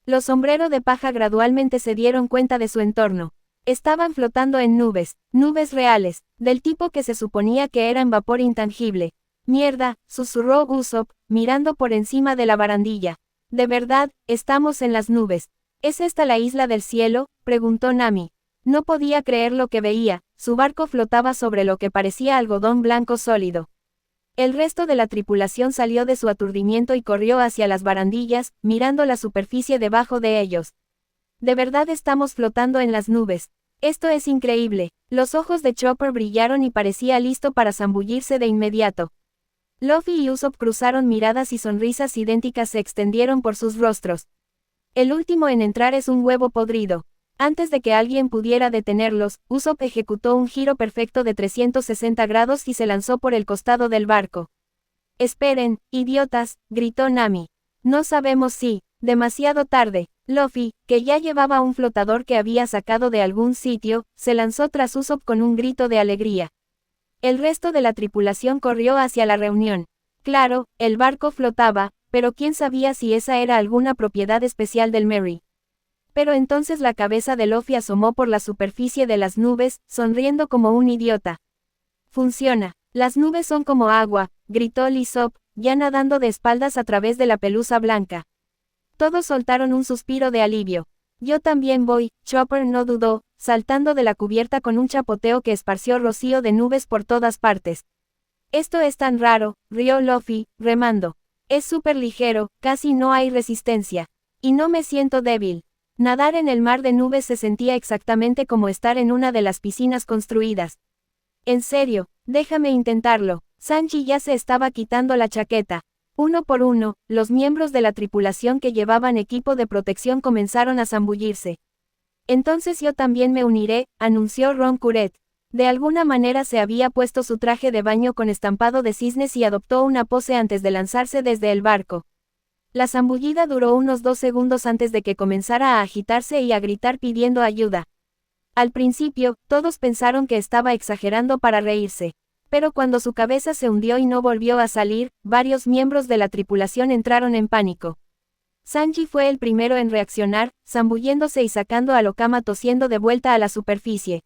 S1: Los sombrero de paja gradualmente se dieron cuenta de su entorno. Estaban flotando en nubes reales, del tipo que se suponía que eran vapor intangible. Mierda, susurró Usopp, mirando por encima de la barandilla. De verdad, estamos en las nubes. ¿Es esta la isla del cielo?, preguntó Nami. No podía creer lo que veía, su barco flotaba sobre lo que parecía algodón blanco sólido. El resto de la tripulación salió de su aturdimiento y corrió hacia las barandillas, mirando la superficie debajo de ellos. De verdad estamos flotando en las nubes. Esto es increíble. Los ojos de Chopper brillaron y parecía listo para zambullirse de inmediato. Luffy y Usopp cruzaron miradas y sonrisas idénticas se extendieron por sus rostros. El último en entrar es un huevo podrido. Antes de que alguien pudiera detenerlos, Usopp ejecutó un giro perfecto de 360 grados y se lanzó por el costado del barco. «Esperen, idiotas», gritó Nami. «No sabemos si». Demasiado tarde. Luffy, que ya llevaba un flotador que había sacado de algún sitio, se lanzó tras Usopp con un grito de alegría. El resto de la tripulación corrió hacia la reunión. Claro, el barco flotaba, pero quién sabía si esa era alguna propiedad especial del Merry. Pero entonces la cabeza de Luffy asomó por la superficie de las nubes, sonriendo como un idiota. «Funciona. Las nubes son como agua», gritó Lysop, ya nadando de espaldas a través de la pelusa blanca. Todos soltaron un suspiro de alivio. «Yo también voy», Chopper no dudó, saltando de la cubierta con un chapoteo que esparció rocío de nubes por todas partes. «Esto es tan raro», rió Luffy, remando. «Es súper ligero, casi no hay resistencia». Y no me siento débil. Nadar en el mar de nubes se sentía exactamente como estar en una de las piscinas construidas. En serio, déjame intentarlo. Sanji ya se estaba quitando la chaqueta. Uno por uno, los miembros de la tripulación que llevaban equipo de protección comenzaron a zambullirse. Entonces yo también me uniré, anunció Ron Curet. De alguna manera se había puesto su traje de baño con estampado de cisnes y adoptó una pose antes de lanzarse desde el barco. La zambullida duró unos 2 segundos antes de que comenzara a agitarse y a gritar pidiendo ayuda. Al principio, todos pensaron que estaba exagerando para reírse. Pero cuando su cabeza se hundió y no volvió a salir, varios miembros de la tripulación entraron en pánico. Sanji fue el primero en reaccionar, zambulléndose y sacando a Lokama tosiendo de vuelta a la superficie.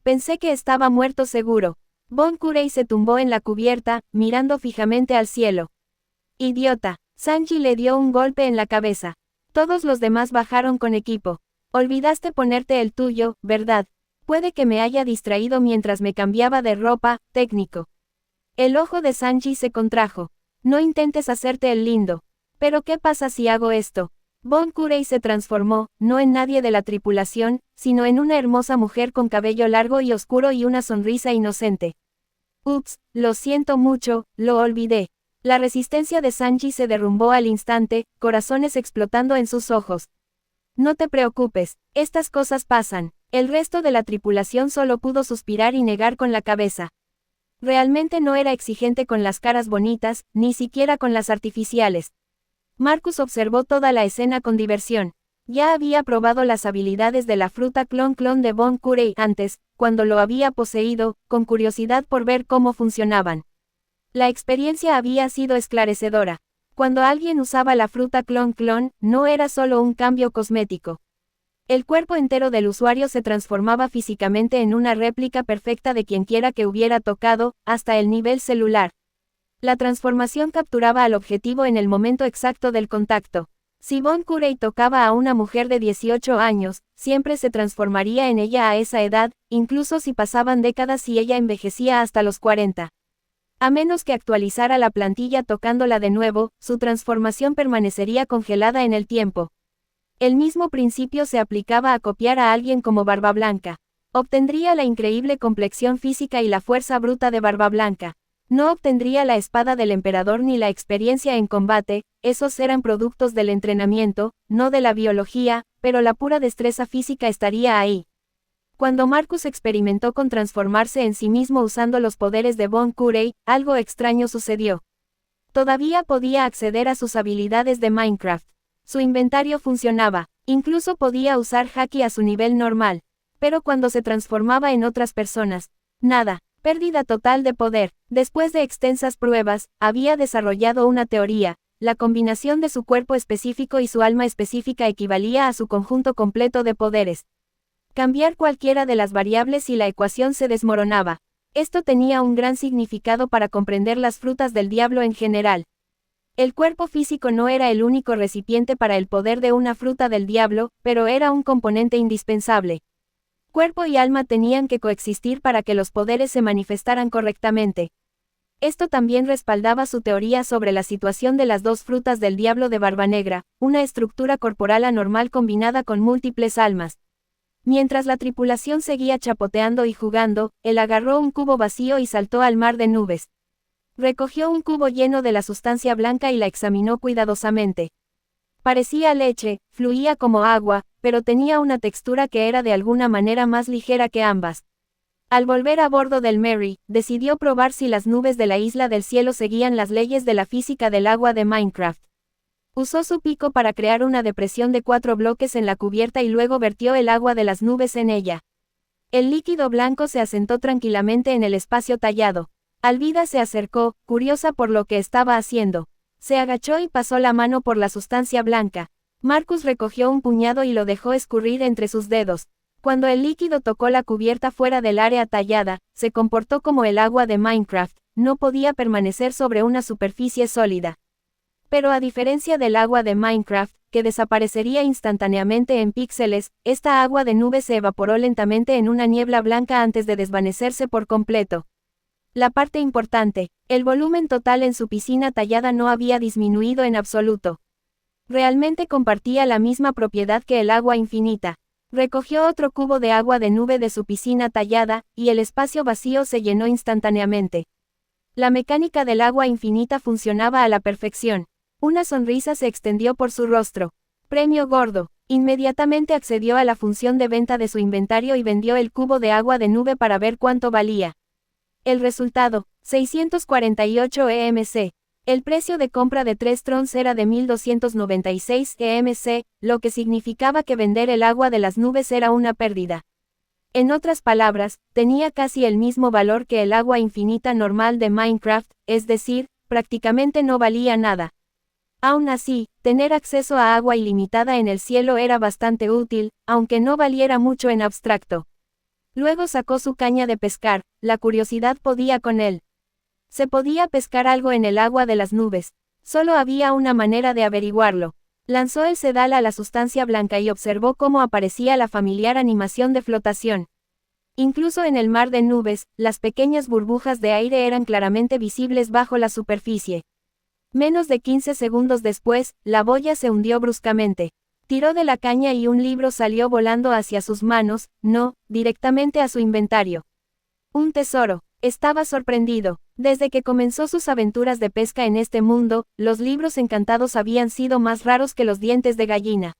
S1: Pensé que estaba muerto seguro. Bon Curei se tumbó en la cubierta, mirando fijamente al cielo. Idiota. Sanji le dio un golpe en la cabeza. Todos los demás bajaron con equipo. Olvidaste ponerte el tuyo, ¿verdad? Puede que me haya distraído mientras me cambiaba de ropa, técnico. El ojo de Sanji se contrajo. No intentes hacerte el lindo. ¿Pero qué pasa si hago esto? Bon Curei se transformó, no en nadie de la tripulación, sino en una hermosa mujer con cabello largo y oscuro y una sonrisa inocente. Ups, lo siento mucho, lo olvidé. La resistencia de Sanji se derrumbó al instante, corazones explotando en sus ojos. No te preocupes, estas cosas pasan. El resto de la tripulación solo pudo suspirar y negar con la cabeza. Realmente no era exigente con las caras bonitas, ni siquiera con las artificiales. Marcus observó toda la escena con diversión. Ya había probado las habilidades de la fruta clon de Bon Curei antes, cuando lo había poseído, con curiosidad por ver cómo funcionaban. La experiencia había sido esclarecedora. Cuando alguien usaba la fruta clon, no era solo un cambio cosmético. El cuerpo entero del usuario se transformaba físicamente en una réplica perfecta de quienquiera que hubiera tocado, hasta el nivel celular. La transformación capturaba al objetivo en el momento exacto del contacto. Si Bon Curei tocaba a una mujer de 18 años, siempre se transformaría en ella a esa edad, incluso si pasaban décadas y ella envejecía hasta los 40. A menos que actualizara la plantilla tocándola de nuevo, su transformación permanecería congelada en el tiempo. El mismo principio se aplicaba a copiar a alguien como Barba Blanca. Obtendría la increíble complexión física y la fuerza bruta de Barba Blanca. No obtendría la espada del emperador ni la experiencia en combate, esos eran productos del entrenamiento, no de la biología, pero la pura destreza física estaría ahí. Cuando Marcus experimentó con transformarse en sí mismo usando los poderes de Bon Curei, algo extraño sucedió. Todavía podía acceder a sus habilidades de Minecraft. Su inventario funcionaba, incluso podía usar Haki a su nivel normal. Pero cuando se transformaba en otras personas, nada, pérdida total de poder. Después de extensas pruebas, había desarrollado una teoría. La combinación de su cuerpo específico y su alma específica equivalía a su conjunto completo de poderes. Cambiar cualquiera de las variables y la ecuación se desmoronaba. Esto tenía un gran significado para comprender las frutas del diablo en general. El cuerpo físico no era el único recipiente para el poder de una fruta del diablo, pero era un componente indispensable. Cuerpo y alma tenían que coexistir para que los poderes se manifestaran correctamente. Esto también respaldaba su teoría sobre la situación de las dos frutas del diablo de Barba Negra, una estructura corporal anormal combinada con múltiples almas. Mientras la tripulación seguía chapoteando y jugando, él agarró un cubo vacío y saltó al mar de nubes. Recogió un cubo lleno de la sustancia blanca y la examinó cuidadosamente. Parecía leche, fluía como agua, pero tenía una textura que era de alguna manera más ligera que ambas. Al volver a bordo del Mary, decidió probar si las nubes de la isla del cielo seguían las leyes de la física del agua de Minecraft. Usó su pico para crear una depresión de 4 bloques en la cubierta y luego vertió el agua de las nubes en ella. El líquido blanco se asentó tranquilamente en el espacio tallado. Alvida se acercó, curiosa por lo que estaba haciendo. Se agachó y pasó la mano por la sustancia blanca. Marcus recogió un puñado y lo dejó escurrir entre sus dedos. Cuando el líquido tocó la cubierta fuera del área tallada, se comportó como el agua de Minecraft, no podía permanecer sobre una superficie sólida. Pero a diferencia del agua de Minecraft, que desaparecería instantáneamente en píxeles, esta agua de nube se evaporó lentamente en una niebla blanca antes de desvanecerse por completo. La parte importante, el volumen total en su piscina tallada no había disminuido en absoluto. Realmente compartía la misma propiedad que el agua infinita. Recogió otro cubo de agua de nube de su piscina tallada, y el espacio vacío se llenó instantáneamente. La mecánica del agua infinita funcionaba a la perfección. Una sonrisa se extendió por su rostro. Premio gordo. Inmediatamente accedió a la función de venta de su inventario y vendió el cubo de agua de nube para ver cuánto valía. El resultado, 648 EMC. El precio de compra de 3 trons era de 1296 EMC, lo que significaba que vender el agua de las nubes era una pérdida. En otras palabras, tenía casi el mismo valor que el agua infinita normal de Minecraft, es decir, prácticamente no valía nada. Aún así, tener acceso a agua ilimitada en el cielo era bastante útil, aunque no valiera mucho en abstracto. Luego sacó su caña de pescar, la curiosidad podía con él. Se podía pescar algo en el agua de las nubes. Solo había una manera de averiguarlo. Lanzó el sedal a la sustancia blanca y observó cómo aparecía la familiar animación de flotación. Incluso en el mar de nubes, las pequeñas burbujas de aire eran claramente visibles bajo la superficie. Menos de 15 segundos después, la boya se hundió bruscamente. Tiró de la caña y un libro salió volando hacia sus manos, no, directamente a su inventario. Un tesoro. Estaba sorprendido. Desde que comenzó sus aventuras de pesca en este mundo, los libros encantados habían sido más raros que los dientes de gallina.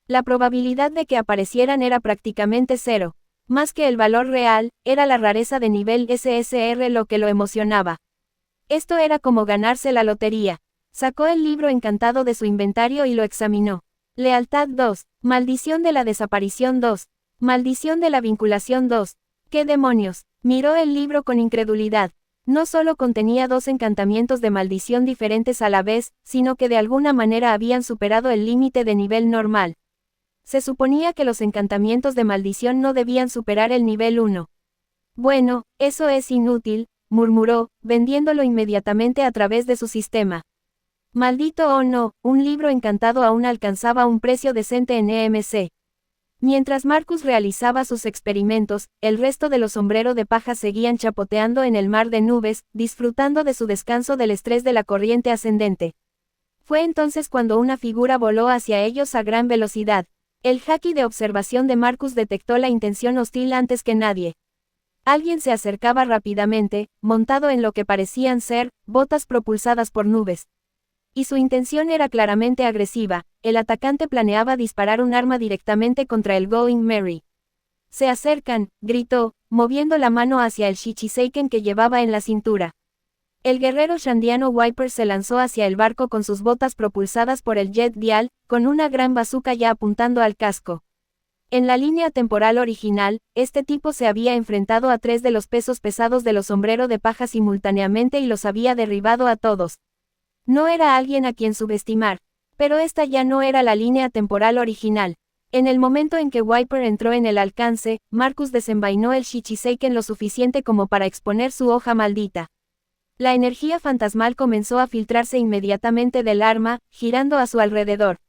S1: La probabilidad de que aparecieran era prácticamente cero. Más que el valor real, era la rareza de nivel SSR lo que lo emocionaba. Esto era como ganarse la lotería. Sacó el libro encantado de su inventario y lo examinó. Lealtad 2. Maldición de la desaparición 2. Maldición de la vinculación 2. ¿Qué demonios? Miró el libro con incredulidad. No solo contenía 2 encantamientos de maldición diferentes a la vez, sino que de alguna manera habían superado el límite de nivel normal. Se suponía que los encantamientos de maldición no debían superar el nivel 1. Bueno, eso es inútil, murmuró, vendiéndolo inmediatamente a través de su sistema. Maldito o no, un libro encantado aún alcanzaba un precio decente en EMC. Mientras Marcus realizaba sus experimentos, el resto de los sombreros de paja seguían chapoteando en el mar de nubes, disfrutando de su descanso del estrés de la corriente ascendente. Fue entonces cuando una figura voló hacia ellos a gran velocidad. El haki de observación de Marcus detectó la intención hostil antes que nadie. Alguien se acercaba rápidamente, montado en lo que parecían ser botas propulsadas por nubes. Y su intención era claramente agresiva. El atacante planeaba disparar un arma directamente contra el Going Merry. Se acercan, gritó, moviendo la mano hacia el Shichiseiken que llevaba en la cintura. El guerrero shandiano Wiper se lanzó hacia el barco con sus botas propulsadas por el Jet Dial, con una gran bazooka ya apuntando al casco. En la línea temporal original, este tipo se había enfrentado a 3 de los pesos pesados de los sombreros de paja simultáneamente y los había derribado a todos. No era alguien a quien subestimar. Pero esta ya no era la línea temporal original. En el momento en que Wiper entró en el alcance, Marcus desenvainó el Shichiseiken lo suficiente como para exponer su hoja maldita. La energía fantasmal comenzó a filtrarse inmediatamente del arma, girando a su alrededor.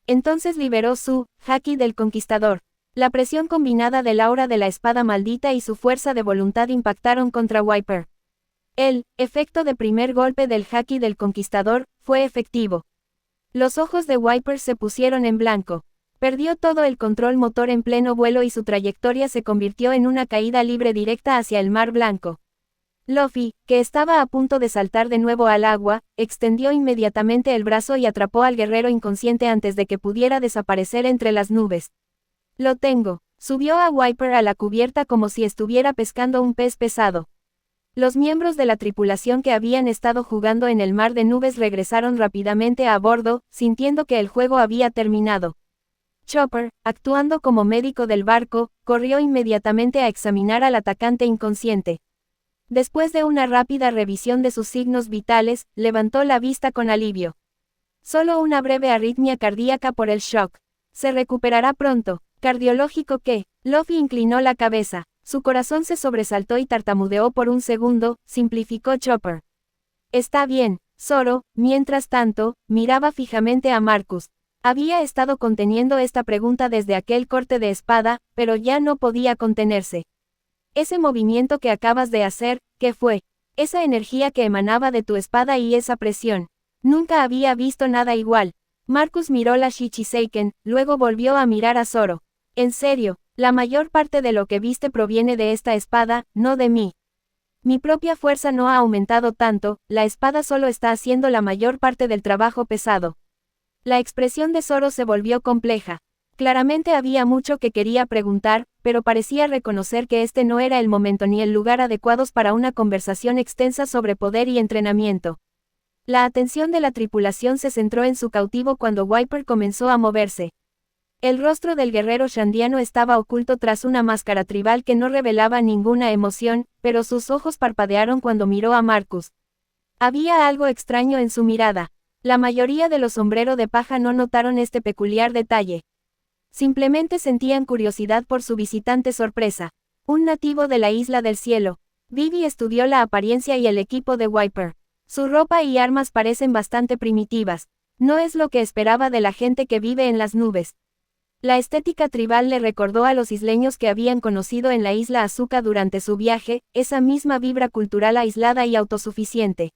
S1: Entonces liberó su haki del conquistador. La presión combinada del aura de la espada maldita y su fuerza de voluntad impactaron contra Wiper. El efecto de primer golpe del haki del conquistador fue efectivo. Los ojos de Wiper se pusieron en blanco. Perdió todo el control motor en pleno vuelo y su trayectoria se convirtió en una caída libre directa hacia el mar blanco. Luffy, que estaba a punto de saltar de nuevo al agua, extendió inmediatamente el brazo y atrapó al guerrero inconsciente antes de que pudiera desaparecer entre las nubes. Lo tengo. Subió a Wiper a la cubierta como si estuviera pescando un pez pesado. Los miembros de la tripulación que habían estado jugando en el mar de nubes regresaron rápidamente a bordo, sintiendo que el juego había terminado. Chopper, actuando como médico del barco, corrió inmediatamente a examinar al atacante inconsciente. Después de una rápida revisión de sus signos vitales, levantó la vista con alivio. Solo una breve arritmia cardíaca por el shock. Se recuperará pronto. ¿Cardiológico qué? Luffy inclinó la cabeza. Su corazón se sobresaltó y tartamudeó por un segundo, simplificó Chopper. Está bien, Zoro, mientras tanto, miraba fijamente a Marcus. Había estado conteniendo esta pregunta desde aquel corte de espada, pero ya no podía contenerse. Ese movimiento que acabas de hacer, ¿qué fue? Esa energía que emanaba de tu espada y esa presión. Nunca había visto nada igual. Marcus miró la Shichiseiken, luego volvió a mirar a Zoro. En serio, la mayor parte de lo que viste proviene de esta espada, no de mí. Mi propia fuerza no ha aumentado tanto, la espada solo está haciendo la mayor parte del trabajo pesado. La expresión de Zoro se volvió compleja. Claramente había mucho que quería preguntar, pero parecía reconocer que este no era el momento ni el lugar adecuados para una conversación extensa sobre poder y entrenamiento. La atención de la tripulación se centró en su cautivo cuando Wiper comenzó a moverse. El rostro del guerrero shandiano estaba oculto tras una máscara tribal que no revelaba ninguna emoción, pero sus ojos parpadearon cuando miró a Marcus. Había algo extraño en su mirada. La mayoría de los sombreros de paja no notaron este peculiar detalle. Simplemente sentían curiosidad por su visitante sorpresa. Un nativo de la Isla del Cielo. Vivi estudió la apariencia y el equipo de Wiper. Su ropa y armas parecen bastante primitivas. No es lo que esperaba de la gente que vive en las nubes. La estética tribal le recordó a los isleños que habían conocido en la isla Asuka durante su viaje, esa misma vibra cultural aislada y autosuficiente.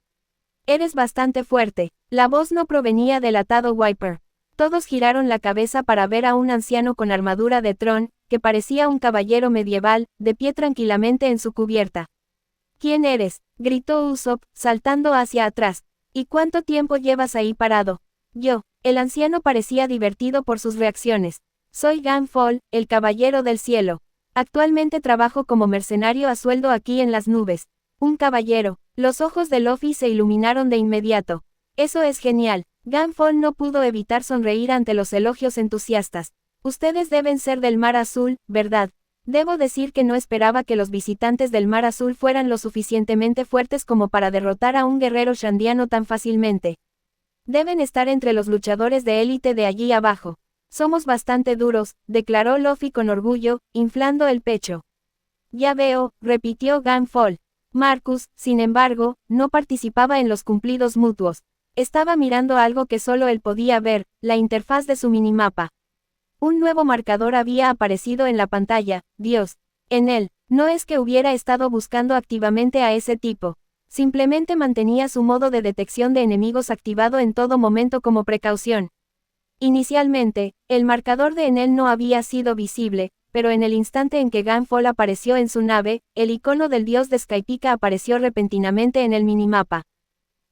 S1: Eres bastante fuerte. La voz no provenía del atado Wiper. Todos giraron la cabeza para ver a un anciano con armadura de Tron, que parecía un caballero medieval, de pie tranquilamente en su cubierta. ¿Quién eres?, gritó Usopp, saltando hacia atrás. ¿Y cuánto tiempo llevas ahí parado? Yo. El anciano parecía divertido por sus reacciones. Soy Ganfol, el caballero del cielo. Actualmente trabajo como mercenario a sueldo aquí en las nubes. Un caballero. Los ojos de Luffy se iluminaron de inmediato. Eso es genial. Ganfol no pudo evitar sonreír ante los elogios entusiastas. Ustedes deben ser del Mar Azul, ¿verdad? Debo decir que no esperaba que los visitantes del Mar Azul fueran lo suficientemente fuertes como para derrotar a un guerrero shandiano tan fácilmente. Deben estar entre los luchadores de élite de allí abajo. Somos bastante duros, declaró Luffy con orgullo, inflando el pecho. Ya veo, repitió Ganfol. Marcus, sin embargo, no participaba en los cumplidos mutuos. Estaba mirando algo que solo él podía ver, la interfaz de su minimapa. Un nuevo marcador había aparecido en la pantalla, Dios. En él, no es que hubiera estado buscando activamente a ese tipo. Simplemente mantenía su modo de detección de enemigos activado en todo momento como precaución. Inicialmente, el marcador de Enel no había sido visible, pero en el instante en que Ganfol apareció en su nave, el icono del dios de Skypiea apareció repentinamente en el minimapa.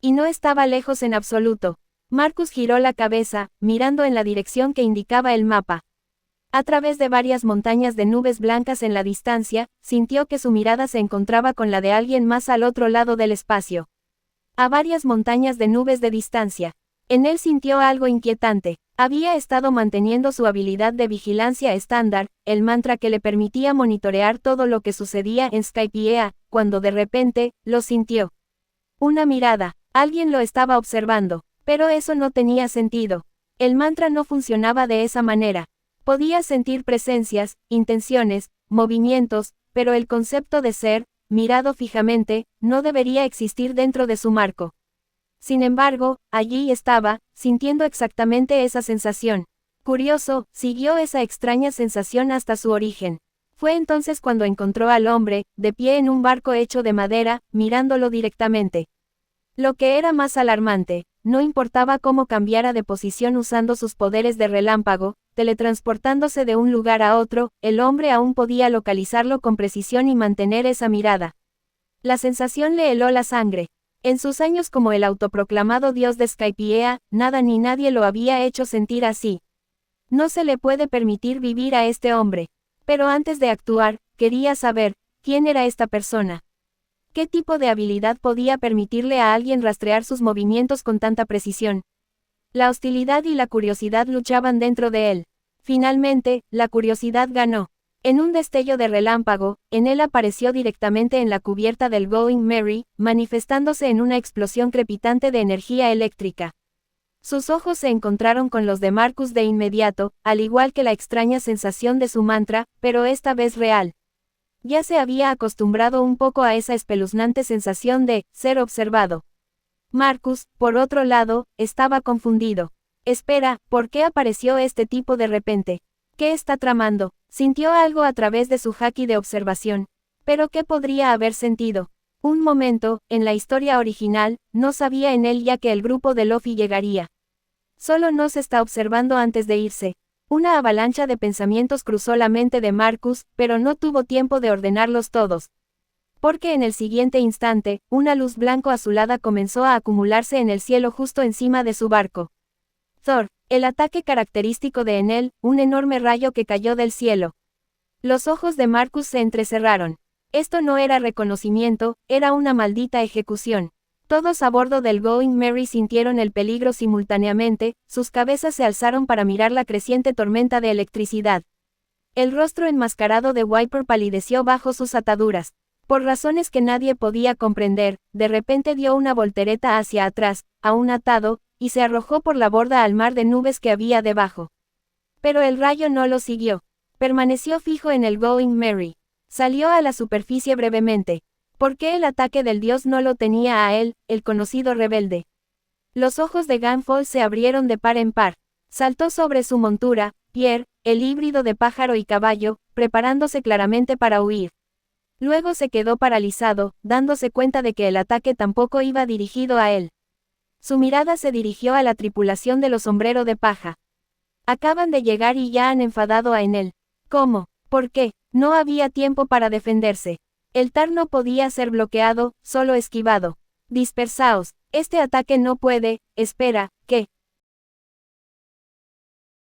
S1: Y no estaba lejos en absoluto. Marcus giró la cabeza, mirando en la dirección que indicaba el mapa. A través de varias montañas de nubes blancas en la distancia, sintió que su mirada se encontraba con la de alguien más al otro lado del espacio. A varias montañas de nubes de distancia. En él sintió algo inquietante. Había estado manteniendo su habilidad de vigilancia estándar, el mantra que le permitía monitorear todo lo que sucedía en Skypiea, cuando de repente, lo sintió. Una mirada, alguien lo estaba observando, pero eso no tenía sentido. El mantra no funcionaba de esa manera. Podía sentir presencias, intenciones, movimientos, pero el concepto de ser, mirado fijamente, no debería existir dentro de su marco. Sin embargo, allí estaba, sintiendo exactamente esa sensación. Curioso, siguió esa extraña sensación hasta su origen. Fue entonces cuando encontró al hombre, de pie en un barco hecho de madera, mirándolo directamente. Lo que era más alarmante, no importaba cómo cambiara de posición usando sus poderes de relámpago, teletransportándose de un lugar a otro, el hombre aún podía localizarlo con precisión y mantener esa mirada. La sensación le heló la sangre. En sus años como el autoproclamado dios de Skypiea, nada ni nadie lo había hecho sentir así. No se le puede permitir vivir a este hombre. Pero antes de actuar, quería saber, ¿quién era esta persona? ¿Qué tipo de habilidad podía permitirle a alguien rastrear sus movimientos con tanta precisión? La hostilidad y la curiosidad luchaban dentro de él. Finalmente, la curiosidad ganó. En un destello de relámpago, Enel apareció directamente en la cubierta del Going Merry, manifestándose en una explosión crepitante de energía eléctrica. Sus ojos se encontraron con los de Marcus de inmediato, al igual que la extraña sensación de su mantra, pero esta vez real. Ya se había acostumbrado un poco a esa espeluznante sensación de ser observado. Marcus, por otro lado, estaba confundido. Espera, ¿por qué apareció este tipo de repente? ¿Qué está tramando? Sintió algo a través de su haki de observación. ¿Pero qué podría haber sentido? Un momento, en la historia original, no sabía en él ya que el grupo de Luffy llegaría. Solo nos está observando antes de irse. Una avalancha de pensamientos cruzó la mente de Marcus, pero no tuvo tiempo de ordenarlos todos. Porque en el siguiente instante, una luz blanco-azulada comenzó a acumularse en el cielo justo encima de su barco. Thor, el ataque característico de Enel, un enorme rayo que cayó del cielo. Los ojos de Marcus se entrecerraron. Esto no era reconocimiento, era una maldita ejecución. Todos a bordo del Going Merry sintieron el peligro simultáneamente, sus cabezas se alzaron para mirar la creciente tormenta de electricidad. El rostro enmascarado de Wiper palideció bajo sus ataduras. Por razones que nadie podía comprender, de repente dio una voltereta hacia atrás, aún atado, y se arrojó por la borda al mar de nubes que había debajo. Pero el rayo no lo siguió. Permaneció fijo en el Going Merry. Salió a la superficie brevemente. ¿Por qué el ataque del dios no lo tenía a él, el conocido rebelde? Los ojos de Gunfall se abrieron de par en par. Saltó sobre su montura, Pierre, el híbrido de pájaro y caballo, preparándose claramente para huir. Luego se quedó paralizado, dándose cuenta de que el ataque tampoco iba dirigido a él. Su mirada se dirigió a la tripulación de los sombreros de paja. Acaban de llegar y ya han enfadado a Enel. ¿Cómo? ¿Por qué? No había tiempo para defenderse. El TAR no podía ser bloqueado, solo esquivado. Dispersaos, este ataque no puede, espera, ¿qué?